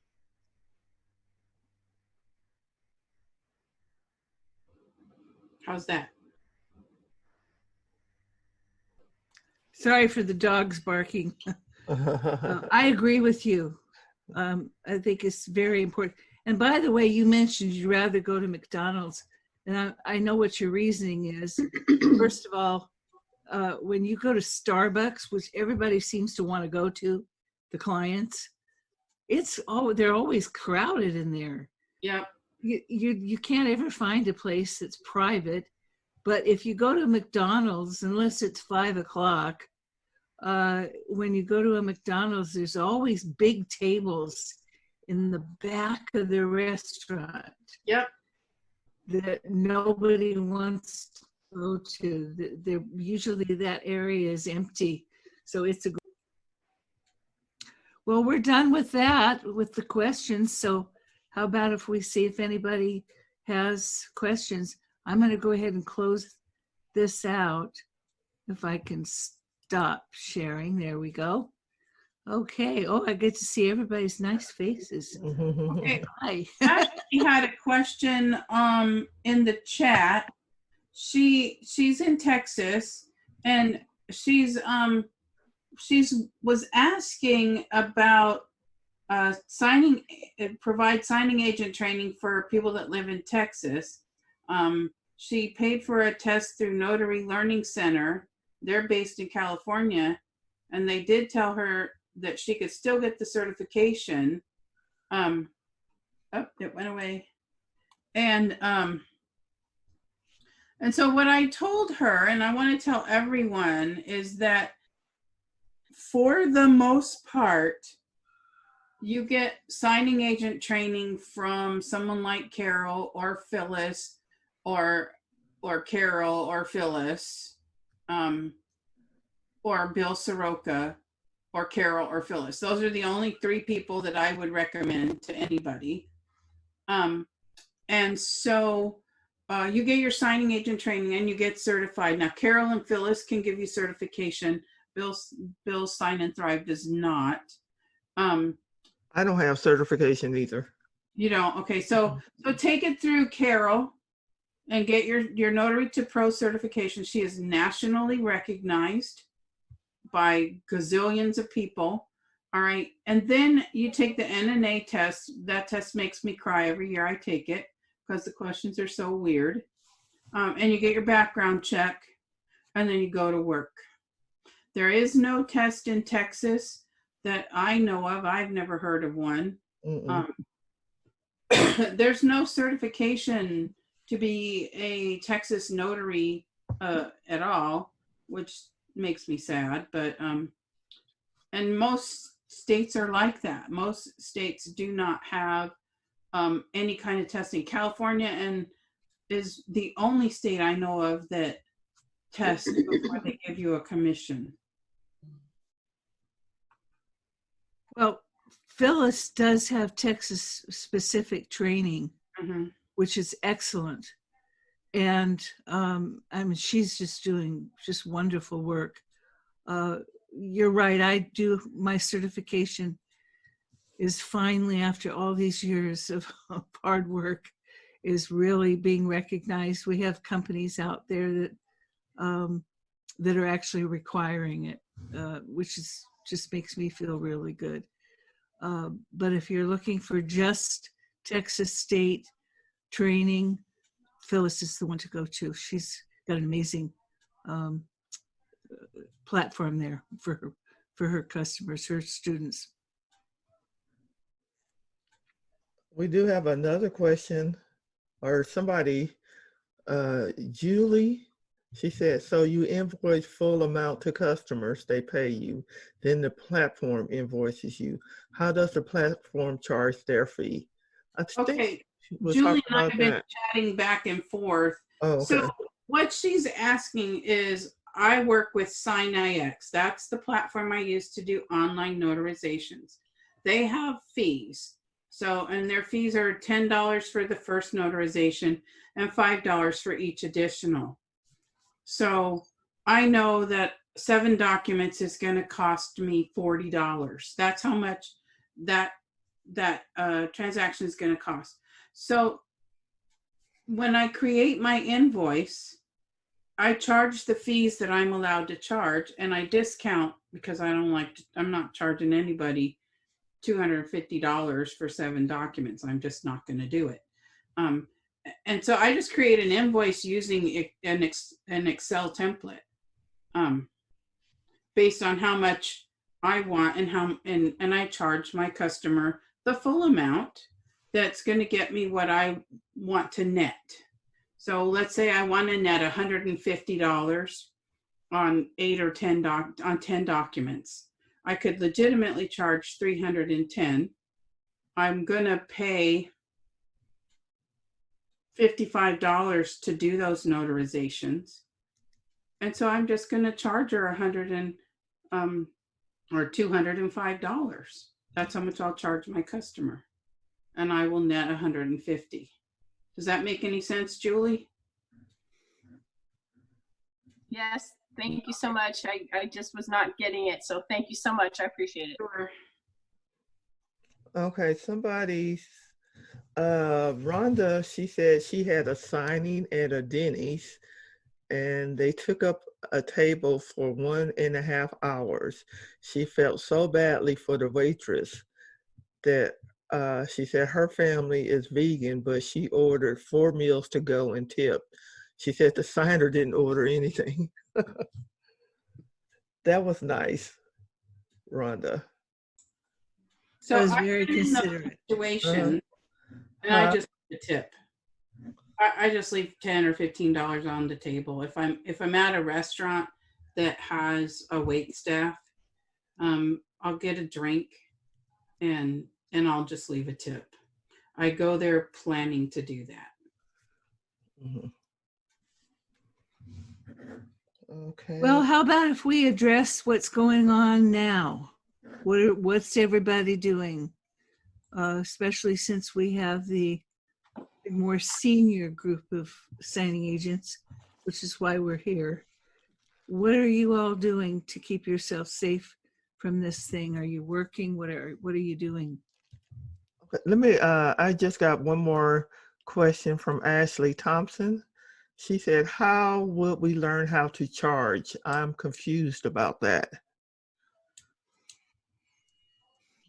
How's that? Sorry for the dogs barking. I agree with you. I think it's very important. And by the way, you mentioned you'd rather go to McDonald's. And I know what your reasoning is. First of all, when you go to Starbucks, which everybody seems to want to go to, the clients, they're always crowded in there. Yep. You can't ever find a place that's private. But if you go to McDonald's, unless it's 5 o'clock, when you go to a McDonald's, there's always big tables in the back of the restaurant. Yep. That nobody wants to go to. They're usually that area is empty. So it's well, we're done with that, with the questions. So how about if we see if anybody has questions? I'm going to go ahead and close this out. If I can stop sharing. There we go. Okay. Oh, I get to see everybody's nice faces. Okay. Hi. Ashley had a question in the chat. She's in Texas, and she's was asking about provide signing agent training for people that live in Texas. She paid for a test through Notary Learning Center. They're based in California, and they did tell her that she could still get the certification. Oh, it went away. And so what I told her, and I want to tell everyone, is that for the most part, you get signing agent training from someone like Carol or Phyllis or Carol or Phyllis, or Bill Soroka or Carol or Phyllis. Those are the only three people that I would recommend to anybody. And so you get your signing agent training and you get certified. Now, Carol and Phyllis can give you certification. Bill's Sign and Thrive does not. I don't have certification either. You don't? Okay, so take it through Carol and get your Notary to Pro certification. She is nationally recognized by gazillions of people. All right, and then you take the NNA test. That test makes me cry every year I take it because the questions are so weird. And you get your background check, and then you go to work. There is no test in Texas that I know of. I've never heard of one. There's no certification to be a Texas notary at all, which makes me sad. But and most states are like that. Most states do not have any kind of testing. California is the only state I know of that tests before they give you a commission. Well, Phyllis does have Texas specific training, which is excellent. And I mean, she's just doing just wonderful work. You're right. I do my certification is finally, after all these years of hard work, is really being recognized. We have companies out there that that are actually requiring it, which is just makes me feel really good. But if you're looking for just Texas state training, Phyllis is the one to go to. She's got an amazing platform there for her customers, her students. We do have another question, or somebody, Julie, she said, so you invoice full amount to customers, they pay you, then the platform invoices you. How does the platform charge their fee? Okay, Julie and I have been chatting back and forth. Oh, okay. So what she's asking is, I work with SignIX. That's the platform I use to do online notarizations. They have fees. So, and their fees are $10 for the first notarization and $5 for each additional. So I know that 7 documents is going to cost me $40. That's how much that transaction is going to cost. So when I create my invoice, I charge the fees that I'm allowed to charge, and I discount because I'm not charging anybody $250 for 7 documents. I'm just not going to do it. And so I just create an invoice using an Excel template based on how much I want and I charge my customer the full amount that's going to get me what I want to net. So let's say I want to net $150 on 8 or 10 documents. I could legitimately charge $310. I'm going to pay $55 to do those notarizations. And so I'm just going to charge her $205. That's how much I'll charge my customer. And I will net $150. Does that make any sense, Julie? Yes, thank you so much. I just was not getting it. So thank you so much. I appreciate it. Sure. Okay, somebody, Rhonda, she said she had a signing at a Denny's and they took up a table for 1.5 hours. She felt so badly for the waitress that she said her family is vegan, but she ordered 4 meals to go and tip. She said the signer didn't order anything. That was nice, Rhonda. So That was I've very been in those considerate. situations, and I just leave a tip. I just leave $10 or $15 on the table. If I'm at a restaurant that has a wait staff, I'll get a drink and and I'll just leave a tip. I go there planning to do that. Mhm. Okay. Well, how about if we address what's going on now? What's everybody doing? Especially since we have the more senior group of signing agents, which is why we're here. What are you all doing to keep yourself safe from this thing? Are you working? What are you doing? Let me, I just got one more question from Ashley Thompson. She said, how would we learn how to charge? I'm confused about that.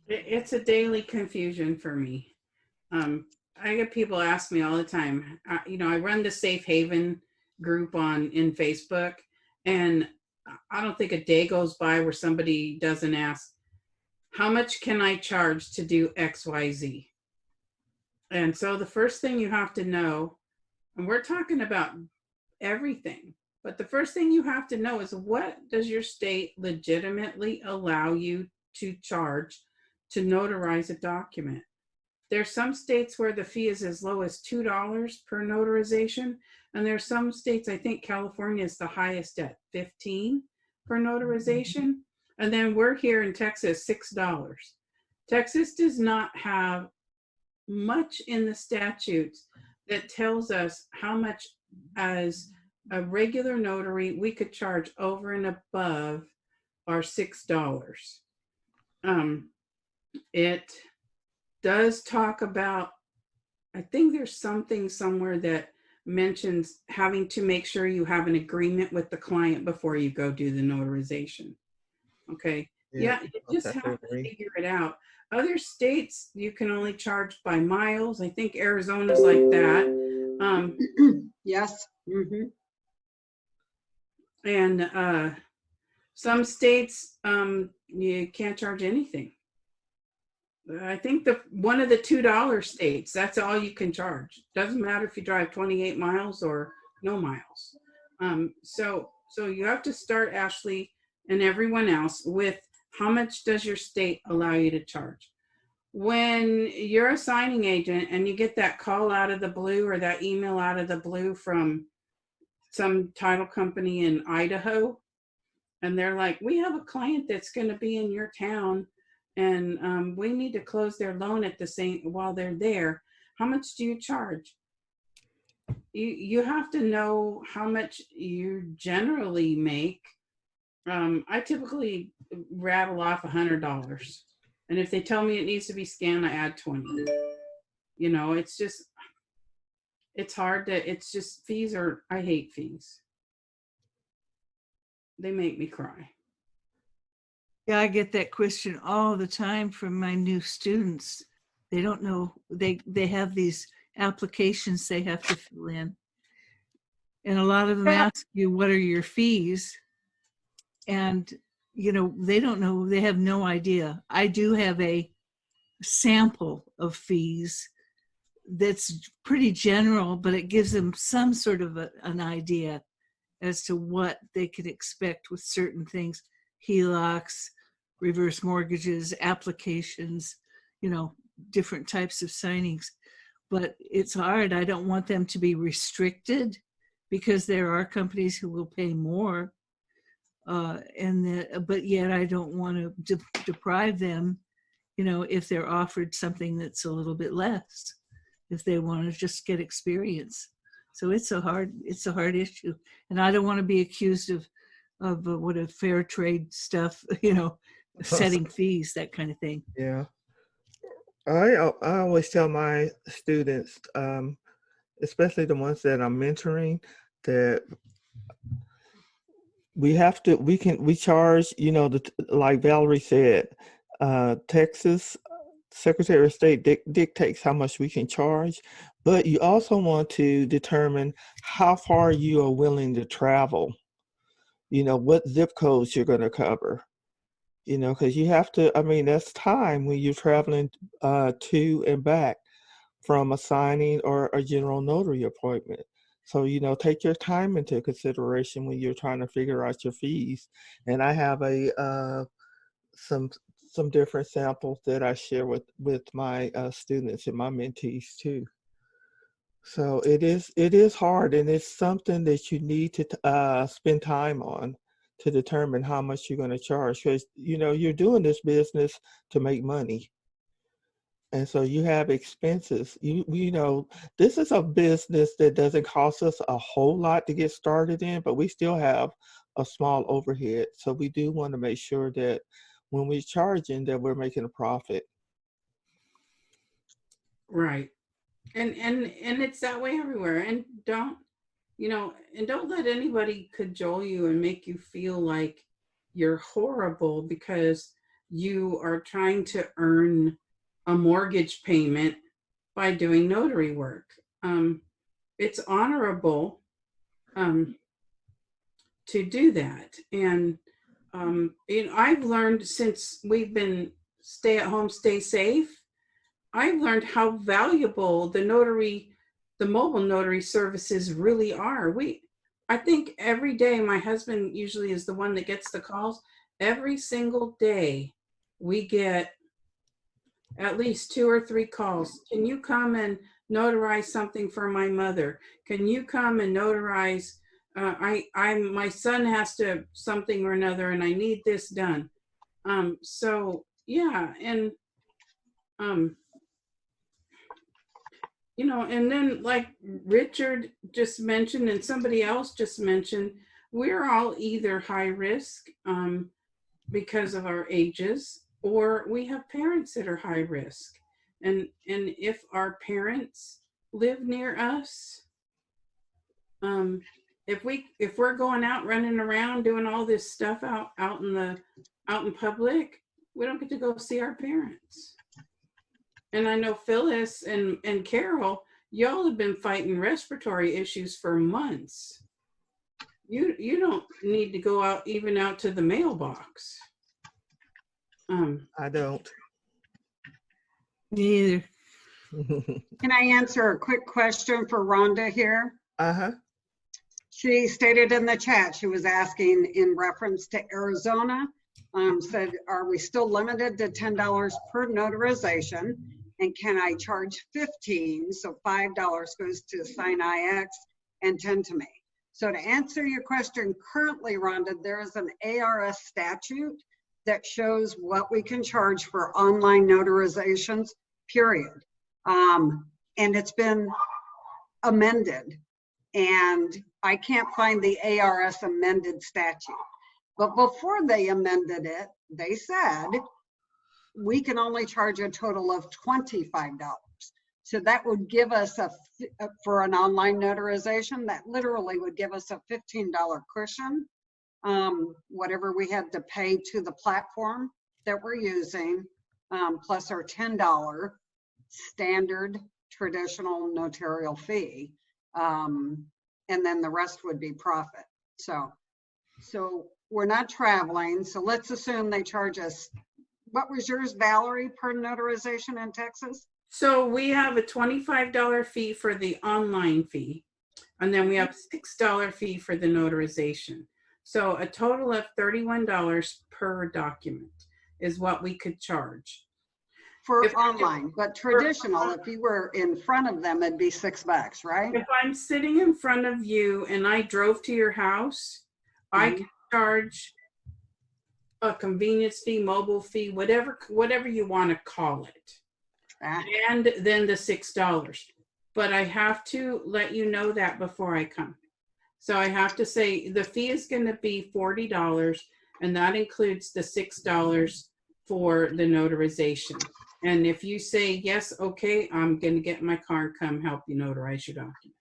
It's a daily confusion for me. I get people ask me all the time. I run the Safe Haven group in Facebook, and I don't think a day goes by where somebody doesn't ask, how much can I charge to do XYZ? And so the first thing you have to know, and we're talking about everything, but the first thing you have to know is, what does your state legitimately allow you to charge to notarize a document? There's some states where the fee is as low as $2 per notarization. And there's some states, I think California is the highest at $15 per notarization. And then we're here in Texas, $6. Texas does not have much in the statutes that tells us how much as a regular notary we could charge over and above our $6. It does talk about, I think there's something somewhere that mentions having to make sure you have an agreement with the client before you go do the notarization. Okay. Yeah, you just have to figure it out. Other states, you can only charge by miles. I think Arizona's like that. Yes. Mm-hmm. And some states, you can't charge anything. I think one of the $2 states, that's all you can charge. Doesn't matter if you drive 28 miles or no miles. So you have to start, Ashley, and everyone else, with how much does your state allow you to charge? When you're a signing agent and you get that call out of the blue or that email out of the blue from some title company in Idaho, and they're like, we have a client that's going to be in your town, and we need to close their loan at the same while they're there. How much do you charge? You have to know how much you generally make. I typically rattle off $100, and if they tell me it needs to be scanned, I add 20. It's hard to. It's just fees are. I hate fees. They make me cry. Yeah, I get that question all the time from my new students. They don't know, they have these applications they have to fill in. And a lot of them ask you, what are your fees? And, they don't know, they have no idea. I do have a sample of fees that's pretty general, but it gives them some sort of an idea as to what they could expect with certain things. HELOCs, reverse mortgages, applications, different types of signings. But it's hard. I don't want them to be restricted, because there are companies who will pay more. But yet I don't want to deprive them, if they're offered something that's a little bit less, if they want to just get experience. So it's a hard issue. And I don't want to be accused of what a fair trade stuff, setting fees, that kind of thing. Yeah. I always tell my students, especially the ones that I'm mentoring, that we charge, like Valerie said, Texas Secretary of State dictates how much we can charge, but you also want to determine how far you are willing to travel, what zip codes you're going to cover. Because you have to, that's time when you're traveling to and back from a signing or a general notary appointment. So, take your time into consideration when you're trying to figure out your fees. And I have some some different samples that I share with my students and my mentees too. So it is hard, and it's something that you need to spend time on to determine how much you're going to charge, because you're doing this business to make money. And so you have expenses. This is a business that doesn't cost us a whole lot to get started in, but we still have a small overhead. So we do want to make sure that when we're charging, that we're making a profit. Right. And it's that way everywhere. And don't let anybody cajole you and make you feel like you're horrible because you are trying to earn a mortgage payment by doing notary work. It's honorable to do that. And I've learned, since we've been stay at home, stay safe, I've learned how valuable the mobile notary services really are. I think every day, my husband usually is the one that gets the calls. Every single day we get at least 2 or 3 calls. Can you come and notarize something for my mother? Can you come and notarize? My son has to something or another, and I need this done. So yeah, and and then, like Richard just mentioned and somebody else just mentioned, we're all either high risk because of our ages, or we have parents that are high risk. And if our parents live near us, if we're going out running around doing all this stuff out in public, we don't get to go see our parents. And I know Phyllis and Carol, y'all have been fighting respiratory issues for months. You don't need to go out to the mailbox. I don't. Me either. Can I answer a quick question for Rhonda here? Uh-huh. She stated in the chat, she was asking in reference to Arizona, said, are we still limited to $10 per notarization? And can I charge $15? So $5 goes to Sign IX and 10 to me. So to answer your question, currently, Rhonda, there is an Irs statute that shows what we can charge for online notarizations, period. And it's been amended. And I can't find the Irs amended statute. But before they amended it, they said, we can only charge a total of $25. So that would give us for an online notarization, that literally would give us a $15 cushion, whatever we had to pay to the platform that we're using, plus our $10 standard traditional notarial fee. And then the rest would be profit. So we're not traveling. So let's assume they charge us, what was yours, Valerie, per notarization in Texas? So we have a $25 fee for the online fee, and then we have a $6 fee for the notarization. So a total of $31 per document is what we could charge. For online, but traditional, if you were in front of them, it'd be $6, right? If I'm sitting in front of you and I drove to your house, I can charge a convenience fee, mobile fee, whatever you want to call it. And then the $6. But I have to let you know that before I come. So I have to say the fee is going to be $40, and that includes the $6 for the notarization. And if you say, yes, okay, I'm going to get in my car and come help you notarize your document.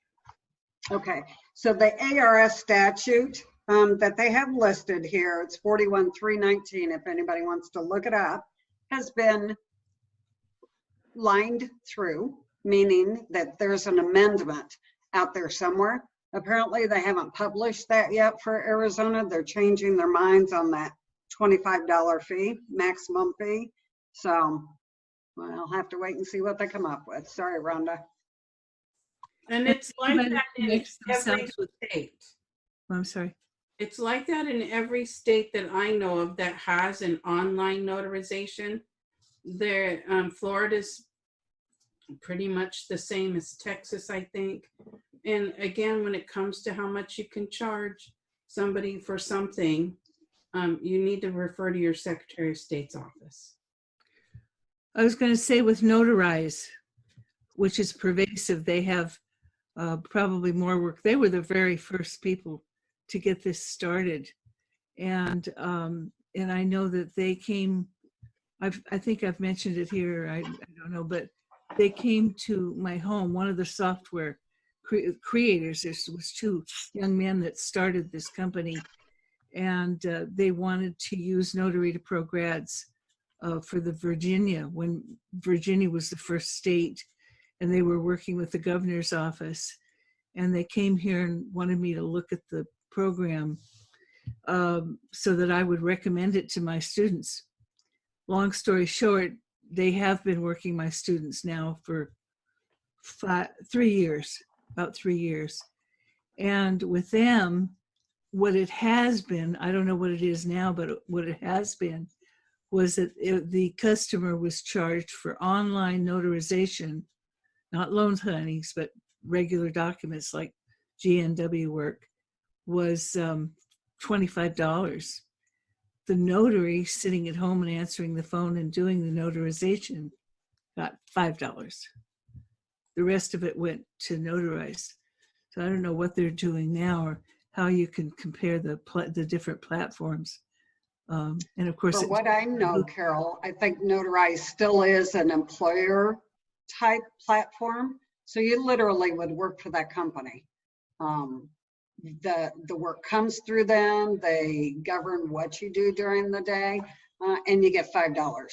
Okay, so the ARS statute that they have listed here, it's 41.319, if anybody wants to look it up, has been lined through, meaning that there's an amendment out there somewhere. Apparently they haven't published that yet for Arizona. They're changing their minds on that $25 fee, maximum fee. So I'll have to wait and see what they come up with. Sorry, Rhonda. And it's like that in every state. I'm sorry. It's like that in every state that I know of that has an online notarization. There, Florida's pretty much the same as Texas, I think. And again, when it comes to how much you can charge somebody for something, you need to refer to your Secretary of State's office. I was going to say with Notarize, which is pervasive, they have probably more work. They were the very first people to get this started. And I know that they came, I think I've mentioned it here, I don't know, but they came to my home. One of the software creators, there was two young men that started this company, and they wanted to use Notary to Pro grads for the Virginia, when Virginia was the first state, and they were working with the governor's office. And they came here and wanted me to look at the program so that I would recommend it to my students. Long story short, they have been working my students now for 3 years, about 3 years. And with them, what it has been, I don't know what it is now, but what it has been was that the customer was charged for online notarization, not loan signings, but regular documents like GNW work, was $25. The notary sitting at home and answering the phone and doing the notarization got $5. The rest of it went to Notarize. So I don't know what they're doing now or how you can compare the different platforms. And of course, For what I know, Carol, I think Notarize still is an employer type platform. So you literally would work for that company. The work comes through them. They govern what you do during the day, and you get $5.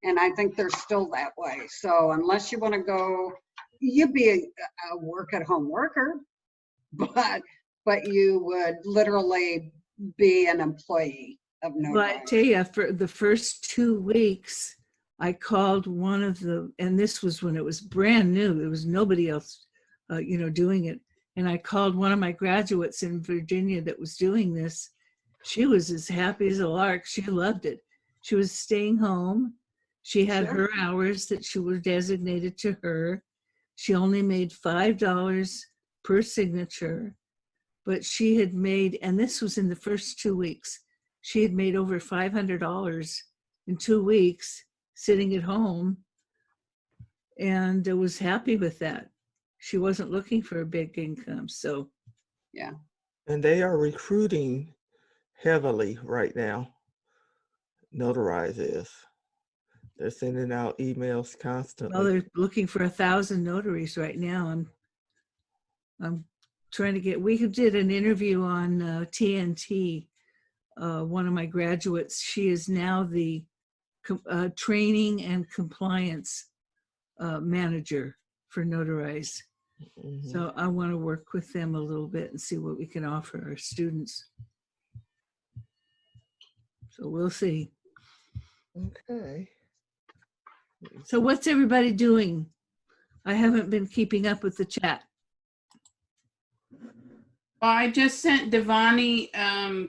And I think they're still that way. So unless you want to go, you'd be a work-at-home worker, but you would literally be an employee of Notarize. well, I tell you, for the first 2 weeks, I called one of the, and this was when it was brand new. There was nobody else, doing it. And I called one of my graduates in Virginia that was doing this. She was as happy as a lark. She loved it. She was staying home. She had her hours that she was designated to her. She only made $5 per signature, but she had made, and this was in the first 2 weeks, she had made over $500 in 2 weeks sitting at home, and was happy with that. She wasn't looking for a big income, so. Yeah. And they are recruiting heavily right now. Notarize is. They're sending out emails constantly. Well, they're looking for 1,000 notaries right now. I'm trying to get, we did an interview on TNT. One of my graduates, she is now the training and compliance manager for Notarize. Mhm. So I want to work with them a little bit and see what we can offer our students. So we'll see. Okay. So what's everybody doing? I haven't been keeping up with the chat. Well, I just sent Devani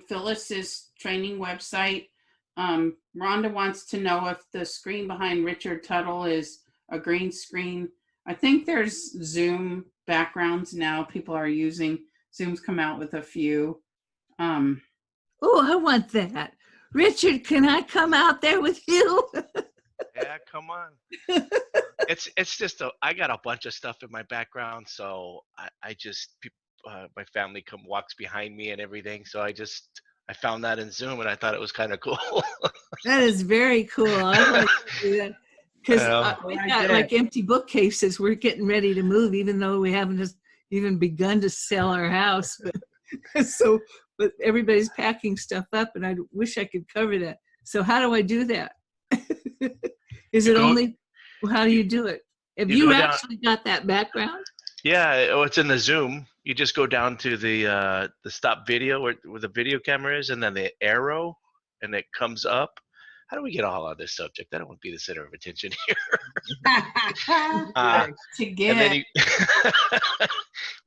Phyllis's training website. Rhonda wants to know if the screen behind Richard Tuttle is a green screen. I think there's Zoom backgrounds now people are using. Zoom's come out with a few. Oh, I want that. Richard, can I come out there with you? Yeah, come on. It's just I got a bunch of stuff in my background, so I just my family walks behind me and everything, so I found that in Zoom and I thought it was kind of cool. That is very cool. I'd like to do that. Because we got like empty bookcases. We're getting ready to move, even though we haven't just even begun to sell our house. But everybody's packing stuff up, and I wish I could cover that. So how do I do that? Is it only? Well, how do you do it? Have you actually got that background? Yeah, it's in the Zoom. You just go down to the stop video where the video camera is, and then the arrow, and it comes up. how do we get all on this subject? I don't want to be the center of attention here. To And get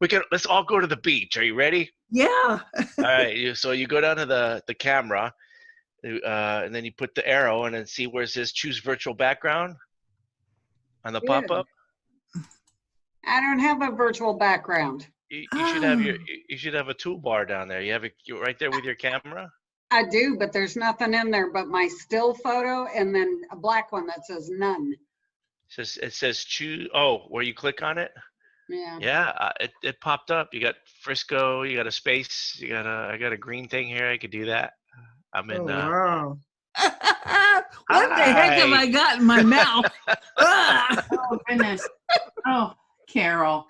then let's all go to the beach. Are you ready? Yeah. All right. So you go down to the camera, and then you put the arrow and then see where it says choose virtual background on the Yeah. pop-up. I don't have a virtual background. You should have you should have a toolbar down there. You're right there with your camera. I do, but there's nothing in there but my still photo and then a black one that says none. It says choose. Oh, where you click on it. Yeah. Yeah, it popped up. You got Frisco. You got a space. I got a green thing here. I could do that. I'm in. Oh, wow. What the heck have I got in my mouth? oh goodness. Oh, Carol.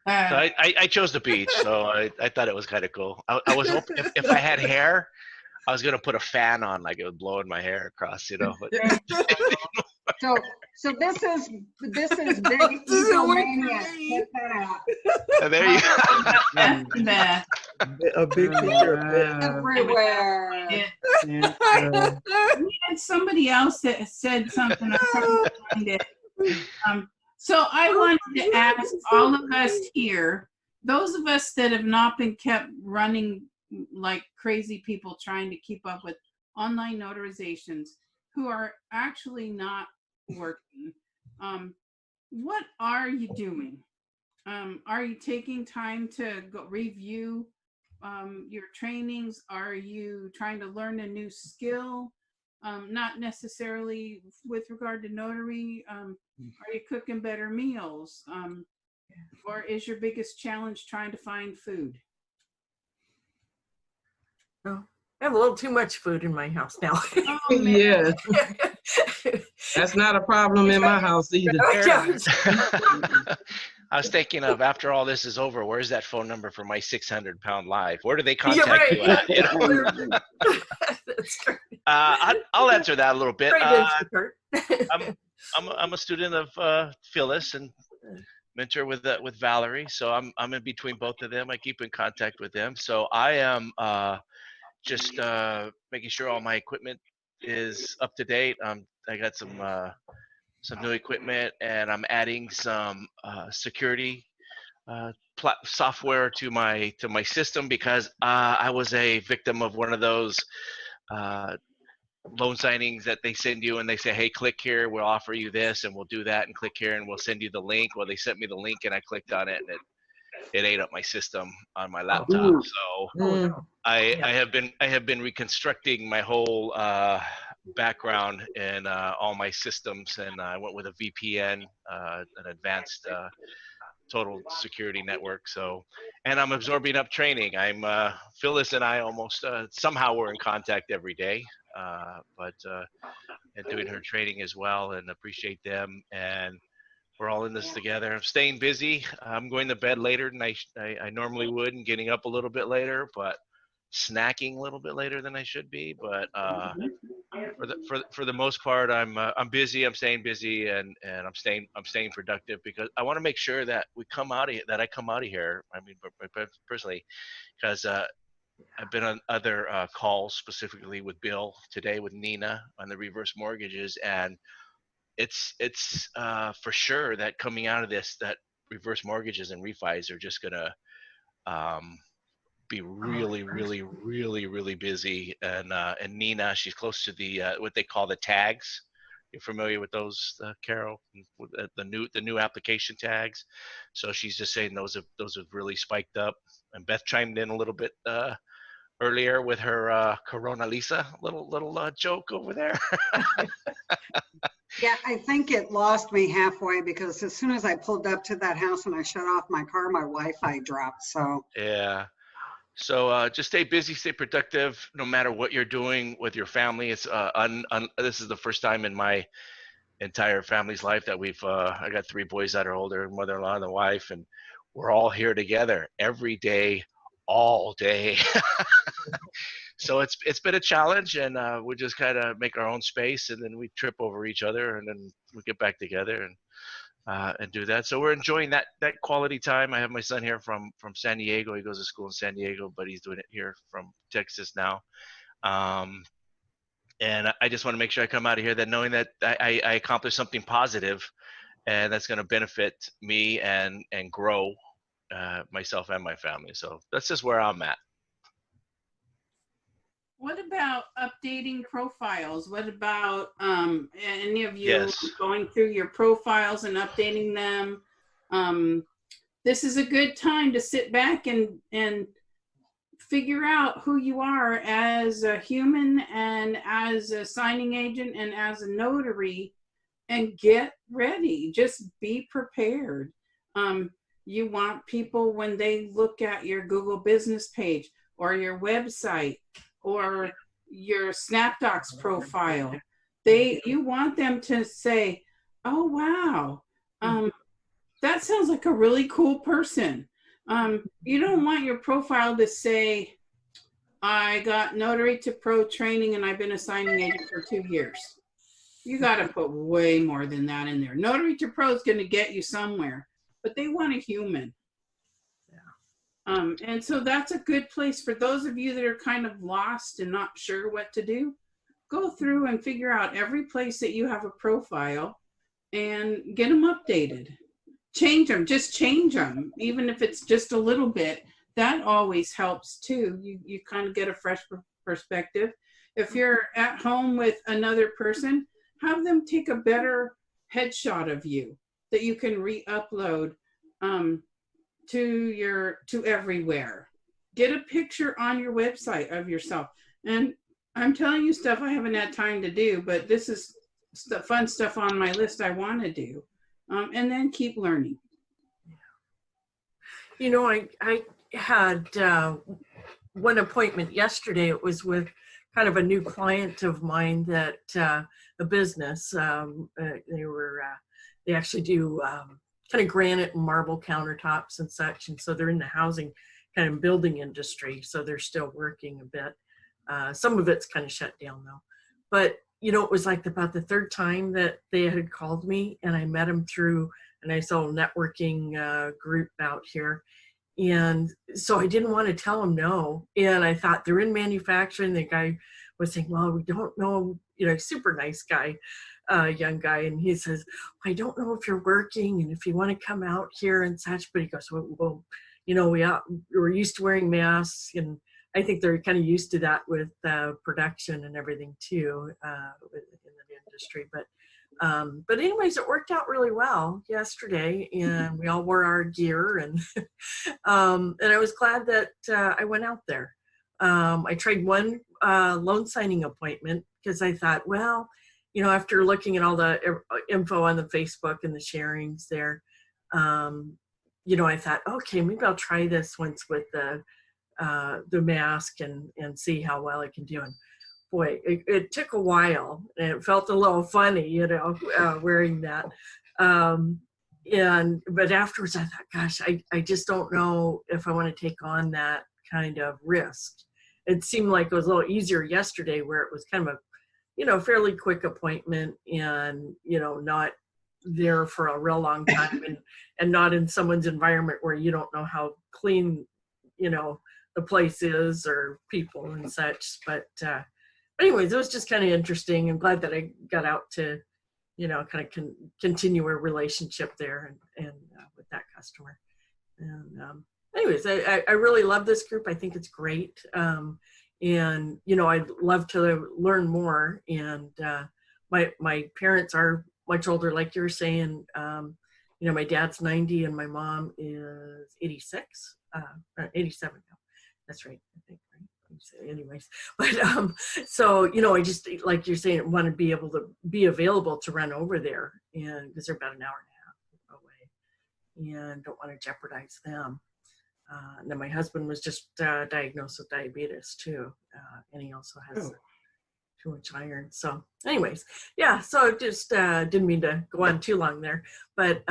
So I chose the beach, so I thought it was kind of cool. I was hoping if I had hair, I was gonna put a fan on, like it was blowing my hair across, you know. But So this is big egomaniac. Check that out. there you go. Beth. A big picture of Beth. Everywhere. We had somebody else that said something. I'm trying to find it. So I wanted to ask all of us here, those of us that have not been kept running like crazy people trying to keep up with online notarizations, who are actually not working, what are you doing? Are you taking time to go review your trainings? Are you trying to learn a new skill? Not necessarily with regard to notary. Are you cooking better meals? Or is your biggest challenge trying to find food? Oh, I have a little too much food in my house now. Oh, man. Yeah, that's not a problem in my house either. I was thinking of, after all this is over, where's that phone number for my 600-pound live? Where do they contact you at? You know? That's great. I'll answer that a little bit. Great answer, Kurt. I'm a student of Phyllis and mentor with Valerie, so I'm in between both of them. I keep in contact with them. So I am just making sure all my equipment is up to date. I got some new equipment, and I'm adding some security software to my system, because I was a victim of one of those loan signings that they send you and they say, hey, click here, we'll offer you this, and we'll do that, and click here and we'll send you the link. Well, they sent me the link and I clicked on it, and it ate up my system on my laptop. So I have been reconstructing my whole background in all my systems, and I went with a VPN, an advanced total security network. So, and I'm absorbing up training. I'm Phyllis and I almost somehow we're in contact every day, but and doing her training as well, and appreciate them. And we're all in this together. I'm staying busy. I'm going to bed later than I normally would, and getting up a little bit later, but snacking a little bit later than I should be. But for the most part, I'm busy. I'm staying busy, and I'm staying productive, because I want to make sure that I come out of here. I mean, personally, because I've been on other calls, specifically with Bill today, with Nina on the reverse mortgages, and it's for sure that coming out of this, that reverse mortgages and refis are just gonna be really busy. And Nina, she's close to the what they call the tags. You're familiar with those, Carol? With the new application tags. So she's just saying those have really spiked up. And Beth chimed in a little bit earlier with her Corona Lisa little joke over there. Yeah, I think it lost me halfway, because as soon as I pulled up to that house and I shut off my car, my Wi-Fi dropped. So yeah. So just stay busy, stay productive, no matter what you're doing with your family. It's this is the first time in my entire family's life that we've I got 3 boys that are older, mother-in-law and the wife, and we're all here together every day, all day. So it's been a challenge, and we just kind of make our own space, and then we trip over each other, and then we get back together and do that. So we're enjoying that quality time. I have my son here from San Diego. He goes to school in San Diego, but he's doing it here from Texas now. And I just want to make sure I come out of here that knowing that I accomplished something positive, and that's going to benefit me and grow myself and my family. So that's just where I'm at. What about updating profiles? What about any of you Yes. going through your profiles and updating them? This is a good time to sit back and figure out who you are as a human and as a signing agent and as a notary, and get ready. Just be prepared. You want people, when they look at your Google business page or your website or your SnapDocs profile, you want them to say, oh, wow, that sounds like a really cool person. You don't want your profile to say, I got Notary to Pro training and I've been a signing agent for 2 years. You got to put way more than that in there. Notary to Pro is going to get you somewhere, but they want a human. And so that's a good place for those of you that are kind of lost and not sure what to do. Go through and figure out every place that you have a profile and get them updated. Change them, just change them, even if it's just a little bit. That always helps too. You kind of get a fresh perspective. If you're at home with another person, have them take a better headshot of you that you can re-upload to everywhere. Get a picture on your website of yourself. And I'm telling you stuff I haven't had time to do, but this is fun stuff on my list I want to do. And then keep learning. You know, I had one appointment yesterday. It was with kind of a new client of mine that a business. They actually do kind of granite and marble countertops and such, and so they're in the housing kind of building industry. So they're still working a bit. Some of it's kind of shut down though. But you know, it was like about the third time that they had called me, and I met them through a nice little networking group out here. And so I didn't want to tell them no. And I thought, they're in manufacturing. The guy was saying, well, we don't know, you know, super nice guy, young guy. And he says, I don't know if you're working and if you want to come out here and such. But he goes, well, you know, we're used to wearing masks, and I think they're kind of used to that with production and everything too in the industry. But anyways, it worked out really well yesterday, and we all wore our gear, and and I was glad that I went out there. I tried one loan signing appointment because I thought, well, you know, after looking at all the info on the Facebook and the sharings there, you know, I thought, okay, maybe I'll try this once with the mask and see how well I can do. And boy, it took a while, and it felt a little funny, you know, wearing that. But afterwards I thought, gosh, I just don't know if I want to take on that kind of risk. It seemed like it was a little easier yesterday, where it was kind of a, you know, fairly quick appointment, and, you know, not there for a real long time, and not in someone's environment where you don't know how clean, you know, the place is or people and such. But anyways, it was just kind of interesting. I'm glad that I got out to, you know, kind of continue a relationship there and with that customer. And anyways, I really love this group. I think it's great. And, you know, I'd love to learn more. And my parents are much older, like you were saying. You know, my dad's 90 and my mom is 86, 87 now. That's right, I think, right? Anyways, but so, you know, I just, like you're saying, want to be able to be available to run over there, and because they're about an hour and a half away, and don't want to jeopardize them. And then my husband was just diagnosed with diabetes too, and he also has too much iron. So anyways, yeah, so just didn't mean to go on too long there, but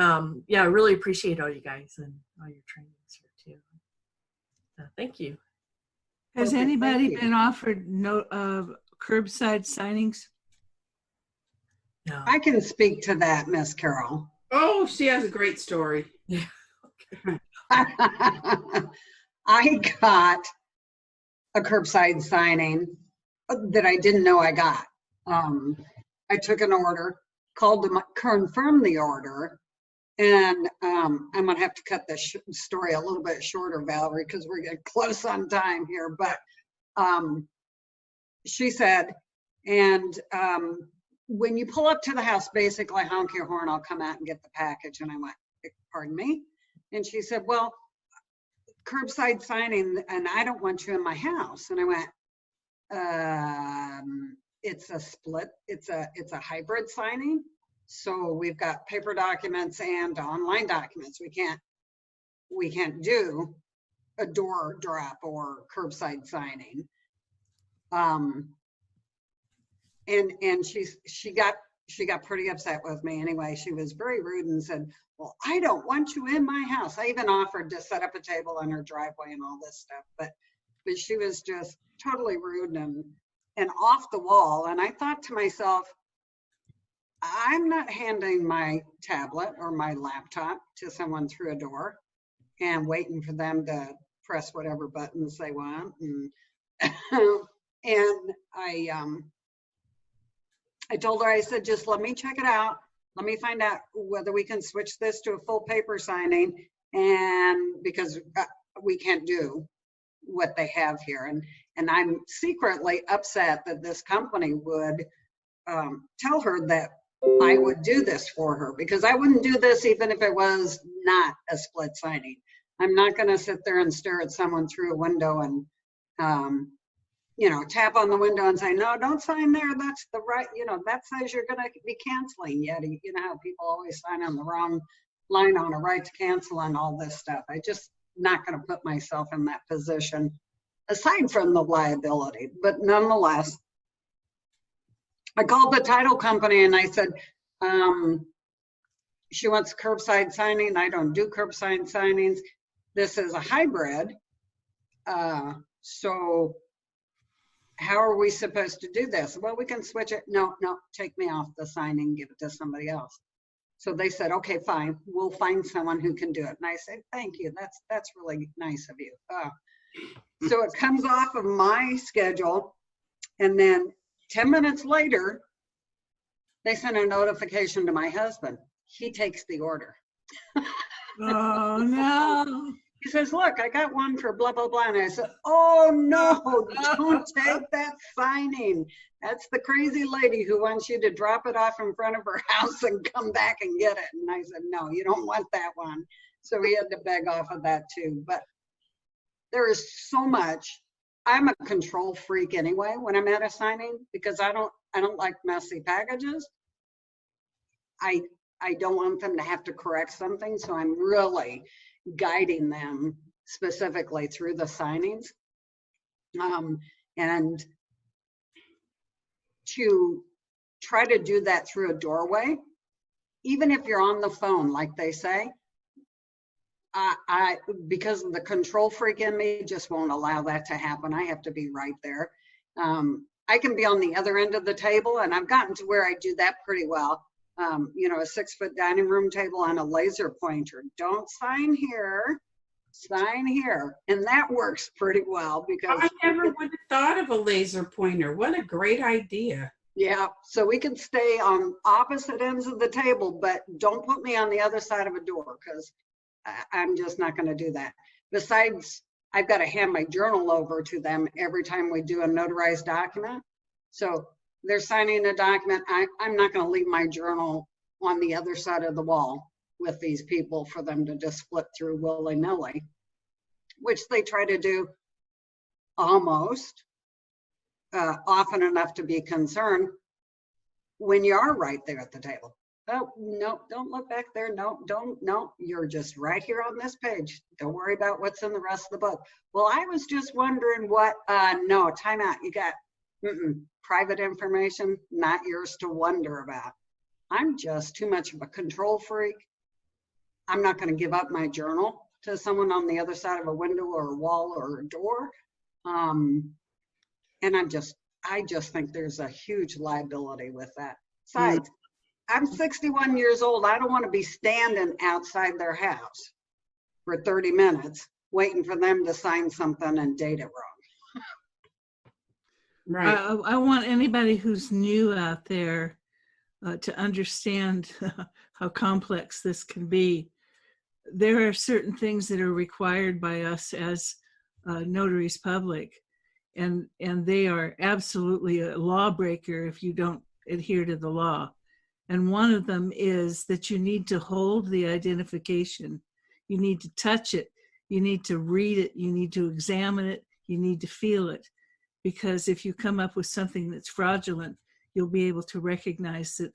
yeah, I really appreciate all you guys and all your trainings here too. Thank you. Has anybody been offered curbside signings? No. I can speak to that, Miss Carol. Oh, she has a great story. Yeah. I got a curbside signing that I didn't know I got. I took an order, called to confirm the order, and I'm gonna have to cut this story a little bit shorter, Valerie, because we're getting close on time here. But she said, and when you pull up to the house, basically honk your horn, I'll come out and get the package. And I went, pardon me? And she said, well, curbside signing, and I don't want you in my house. And I went, it's a split, it's a hybrid signing. So we've got paper documents and online documents. We can't do a door drop or curbside signing. And she got pretty upset with me anyway. She was very rude and said, well, I don't want you in my house. I even offered to set up a table in her driveway and all this stuff, but she was just totally rude and off the wall. And I thought to myself, I'm not handing my tablet or my laptop to someone through a door and waiting for them to press whatever buttons they want. And I told her, I said, just let me check it out. Let me find out whether we can switch this to a full paper signing, and because we can't do what they have here. And I'm secretly upset that this company would tell her that I would do this for her, because I wouldn't do this even if it was not a split signing. I'm not going to sit there and stare at someone through a window and tap on the window and say, no, don't sign there. That's the right, that says you're going to be canceling. Yet, you know how people always sign on the wrong line on a right to cancel and all this stuff. I just not going to put myself in that position, aside from the liability. But nonetheless, I called the title company and I said, she wants curbside signing. I don't do curbside signings. This is a hybrid. So how are we supposed to do this? Well, we can switch it. No, take me off the signing, give it to somebody else. So they said, okay, fine, we'll find someone who can do it. And I said, thank you, that's really nice of you. So it comes off of my schedule, and then 10 minutes later, they sent a notification to my husband. He takes the order. Oh, no. He says, look, I got one for blah, blah, blah. And I said, oh, no, don't take that signing. That's the crazy lady who wants you to drop it off in front of her house and come back and get it. And I said, no, you don't want that one. So he had to beg off of that too. But there is so much. I'm a control freak anyway when I'm at a signing, because I don't like messy packages. I don't want them to have to correct something. So I'm really guiding them specifically through the signings, and to try to do that through a doorway, even if you're on the phone, like they say, I because of the control freak in me, just won't allow that to happen. I have to be right there. I can be on the other end of the table, and I've gotten to where I do that pretty well. A 6-foot dining room table on a laser pointer. Don't sign here, sign here. And that works pretty well, because I never would have thought of a laser pointer. What a great idea. Yeah, so we can stay on opposite ends of the table, but don't put me on the other side of a door, because I'm just not going to do that. Besides, I've got to hand my journal over to them every time we do a notarized document. So they're signing a document. I'm not going to leave my journal on the other side of the wall with these people for them to just flip through willy-nilly, which they try to do almost often enough to be concerned when you are right there at the table. Oh, no, don't look back there. No, you're just right here on this page. Don't worry about what's in the rest of the book. Well, I was just wondering what, no, time out. You got private information, not yours to wonder about. I'm just too much of a control freak. I'm not going to give up my journal to someone on the other side of a window or a wall or a door. And I just think there's a huge liability with that. Besides, I'm 61 years old. I don't want to be standing outside their house for 30 minutes waiting for them to sign something and date it wrong. Right. I want anybody who's new out there to understand how complex this can be. There are certain things that are required by us as notaries public, and they are absolutely a lawbreaker if you don't adhere to the law. And one of them is that you need to hold the identification. You need to touch it. You need to read it. You need to examine it. You need to feel it. Because if you come up with something that's fraudulent, you'll be able to recognize that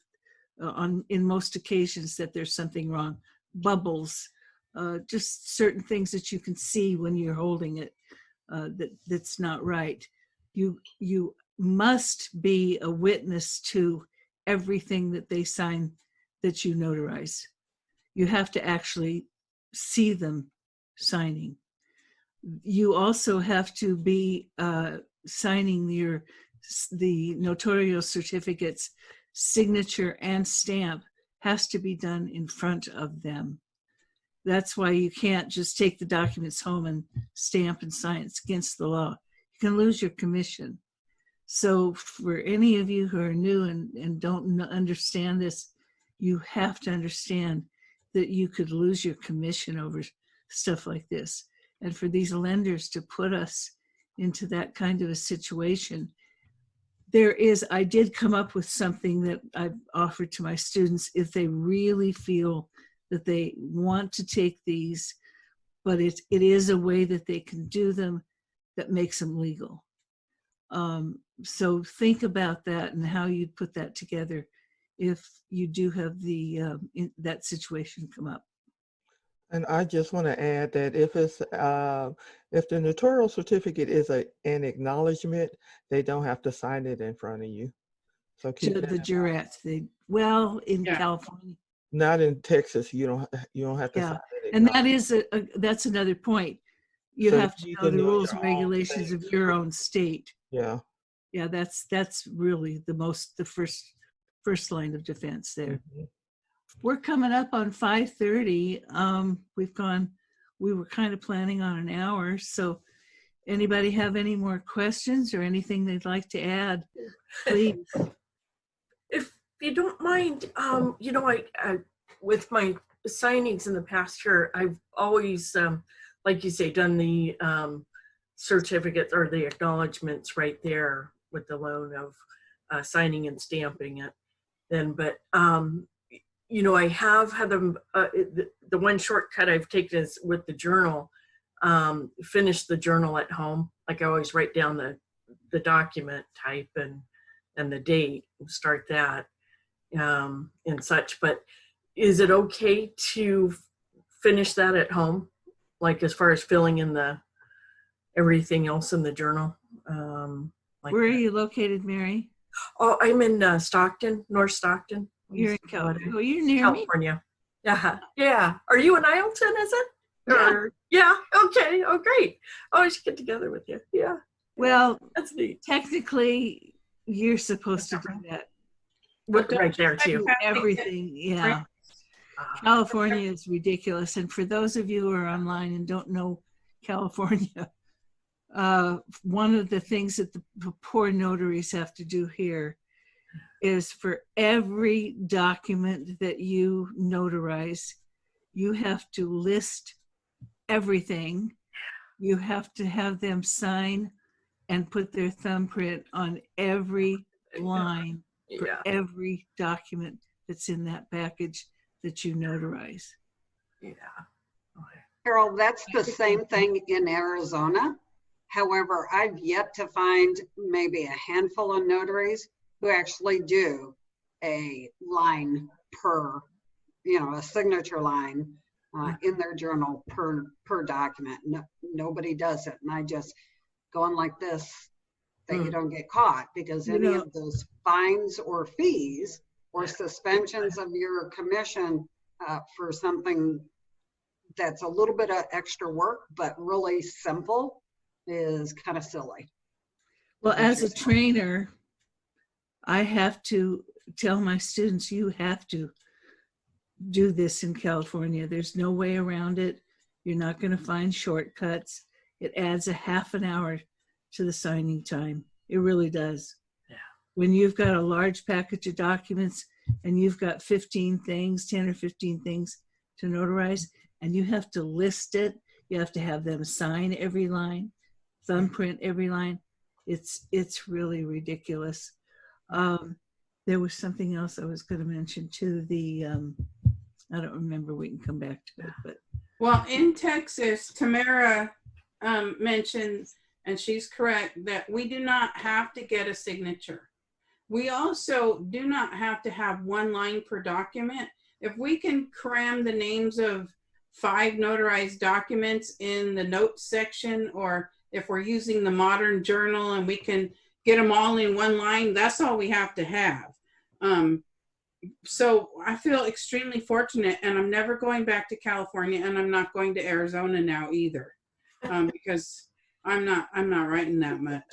in most occasions that there's something wrong. Bubbles, just certain things that you can see when you're holding it that's not right. You must be a witness to everything that they sign that you notarize. You have to actually see them signing. You also have to be signing the notarial certificate's signature and stamp has to be done in front of them. That's why you can't just take the documents home and stamp and sign. It's against the law. You can lose your commission. So for any of you who are new and don't understand this, you have to understand that you could lose your commission over stuff like this. And for these lenders to put us into that kind of a situation, I did come up with something that I've offered to my students if they really feel that they want to take these, but it is a way that they can do them that makes them legal. So think about that and how you'd put that together if you do have that situation come up. And I just want to add that if the notarial certificate is an acknowledgement, they don't have to sign it in front of you. So keep To that the in mind. jurat, in California. Not in Texas. You don't have to sign it. And that is that's another point. You So have to know the rules and regulations of your own state. Yeah. Yeah, that's really the first line of defense there. Mm-hmm. We're coming up on 5:30. We were kind of planning on an hour. So anybody have any more questions or anything they'd like to add, please? If you don't mind, I with my signings in the past year, I've always, like you say, done the certificates or the acknowledgements right there with the loan of signing and stamping it. But I have had them. The one shortcut I've taken is with the journal. Finish the journal at home. Like I always write down the document type and the date and start that and such. But is it okay to finish that at home? Like as far as filling in everything else in the journal? Where are you located, Mary? Oh, I'm in Stockton, North Stockton. You're in California. Oh, you're near California. Yeah. Yeah. Are you in Ileton, is it? Yeah. Yeah. Okay. Oh, great. Oh, I should get together with you. Yeah. Well, that's neat. Technically, you're supposed to do that. Right there too. Everything. Yeah. California is ridiculous. And for those of you who are online and don't know California, one of the things that the poor notaries have to do here is for every document that you notarize, you have to list everything. You have to have them sign and put their thumbprint on every line for every document that's in that package that you notarize. Yeah. Carol, that's the same thing in Arizona. However, I've yet to find maybe a handful of notaries who actually do a line per, a signature line in their journal per document. No, nobody does it. And I just going like this that you don't get caught, because any of those fines or fees or suspensions of your commission for something that's a little bit of extra work, but really simple, is kind of silly. Well, as a trainer, I have to tell my students, you have to do this in California. There's no way around it. You're not going to find shortcuts. It adds a half an hour to the signing time. It really does. Yeah. When you've got a large package of documents and you've got 15 things, 10 or 15 things to notarize, and you have to list it, you have to have them sign every line, thumbprint every line. It's really ridiculous. There was something else I was going to mention too. I don't remember. We can come back to it. But Well, in Texas, Tamara mentioned, and she's correct, that we do not have to get a signature. We also do not have to have one line per document. If we can cram the names of 5 notarized documents in the notes section, or if we're using the modern journal and we can get them all in one line, that's all we have to have. So I feel extremely fortunate, and I'm never going back to California, and I'm not going to Arizona now either, because I'm not writing that much.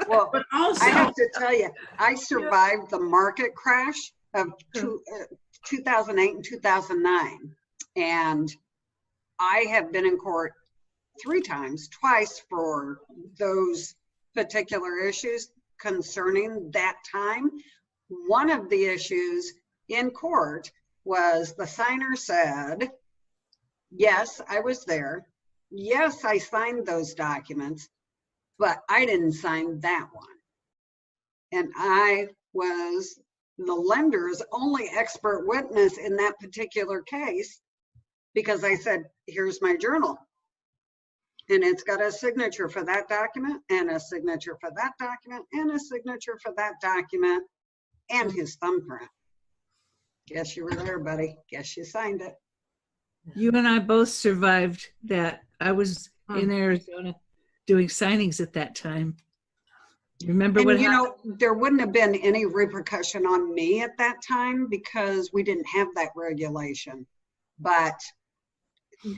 Well, But also, I have to tell you, I survived the market crash of 2008 and 2009. And I have been in court 3 times, twice for those particular issues concerning that time. One of the issues in court was the signer said, yes, I was there. Yes, I signed those documents, but I didn't sign that one. And I was the lender's only expert witness in that particular case, because I said, here's my journal. And it's got a signature for that document, and a signature for that document, and a signature for that document, and his thumbprint. Guess you were there, buddy. Guess you signed it. you and I both survived that. I was in Arizona doing signings at that time. Remember And what you happened? know, there wouldn't have been any repercussion on me at that time because we didn't have that regulation, but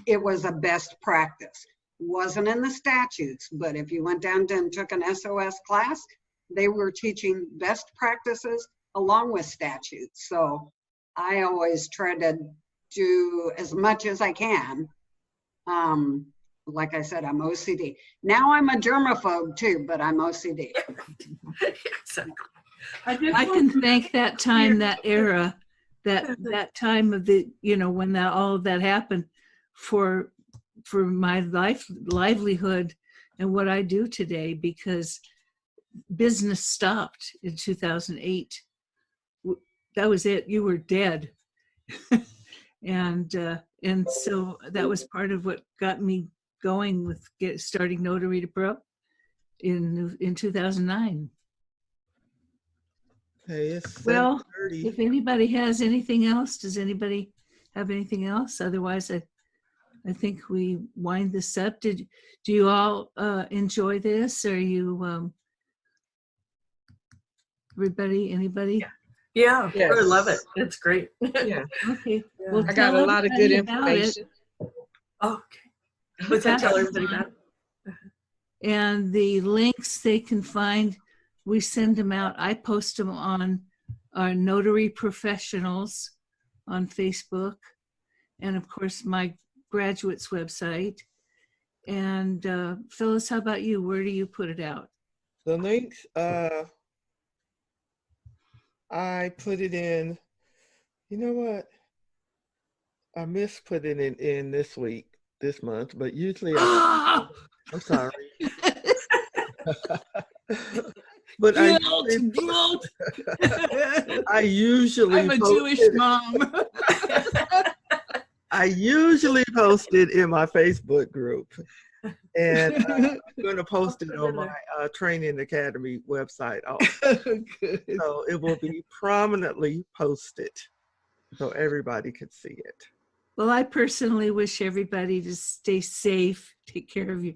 it was a best practice. Wasn't in the statutes, but if you went down and took an SOS class, they were teaching best practices along with statutes. So I always try to do as much as I can. Like I said, I'm OCD. Now I'm a germaphobe too, but I'm OCD. Exactly. I can thank that time, that era, that time of the, you know, when all of that happened for my livelihood and what I do today, because business stopped in 2008. That was it. You were dead. And so that was part of what got me going with starting Notary to Pro in 2009. Hey, it's Well, 7:30. if anybody has anything else, does anybody have anything else? Otherwise, I think we wind this up. Do you all enjoy this? Are you, anybody? Yeah, Yes. I love it. It's great. Yeah, Okay. Yeah. Well, I got tell a lot of good everybody about it. information. Okay. What's that? Tell everybody about it. And the links they can find, we send them out. I post them on our Notary Professionals on Facebook, and of course my graduates website. And Phyllis, how about you? Where do you put it out? The links, I put it in, you know what? I put it in this month, but usually I'm sorry. But I usually I'm a Jewish mom. I usually post it in my Facebook group, and I'm going to post it on my Training Academy website also. So it will be prominently posted so everybody can see it. Well, I personally wish everybody to stay safe, take care of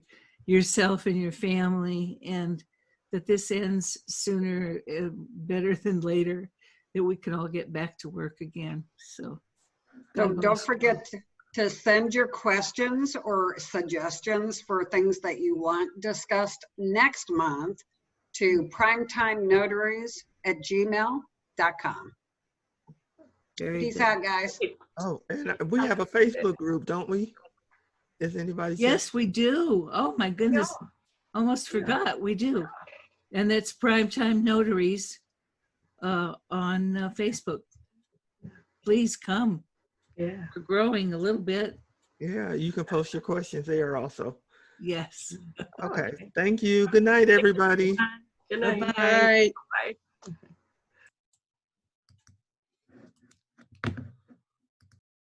yourself and your family, and that this ends sooner, better than later, that we can all get back to work again. So Don't forget to send your questions or suggestions for things that you want discussed next month to primetimenotaries@gmail.com. Peace out, guys. Oh, and we have a Facebook group, don't we? Is anybody? Yes, we do. Oh my goodness. Almost forgot. We do. And that's Primetime Notaries on Facebook. Please come. Yeah. We're growing a little bit. Yeah, you can post your questions there also. Yes. Okay, thank you. Good night, everybody. Good night. All right.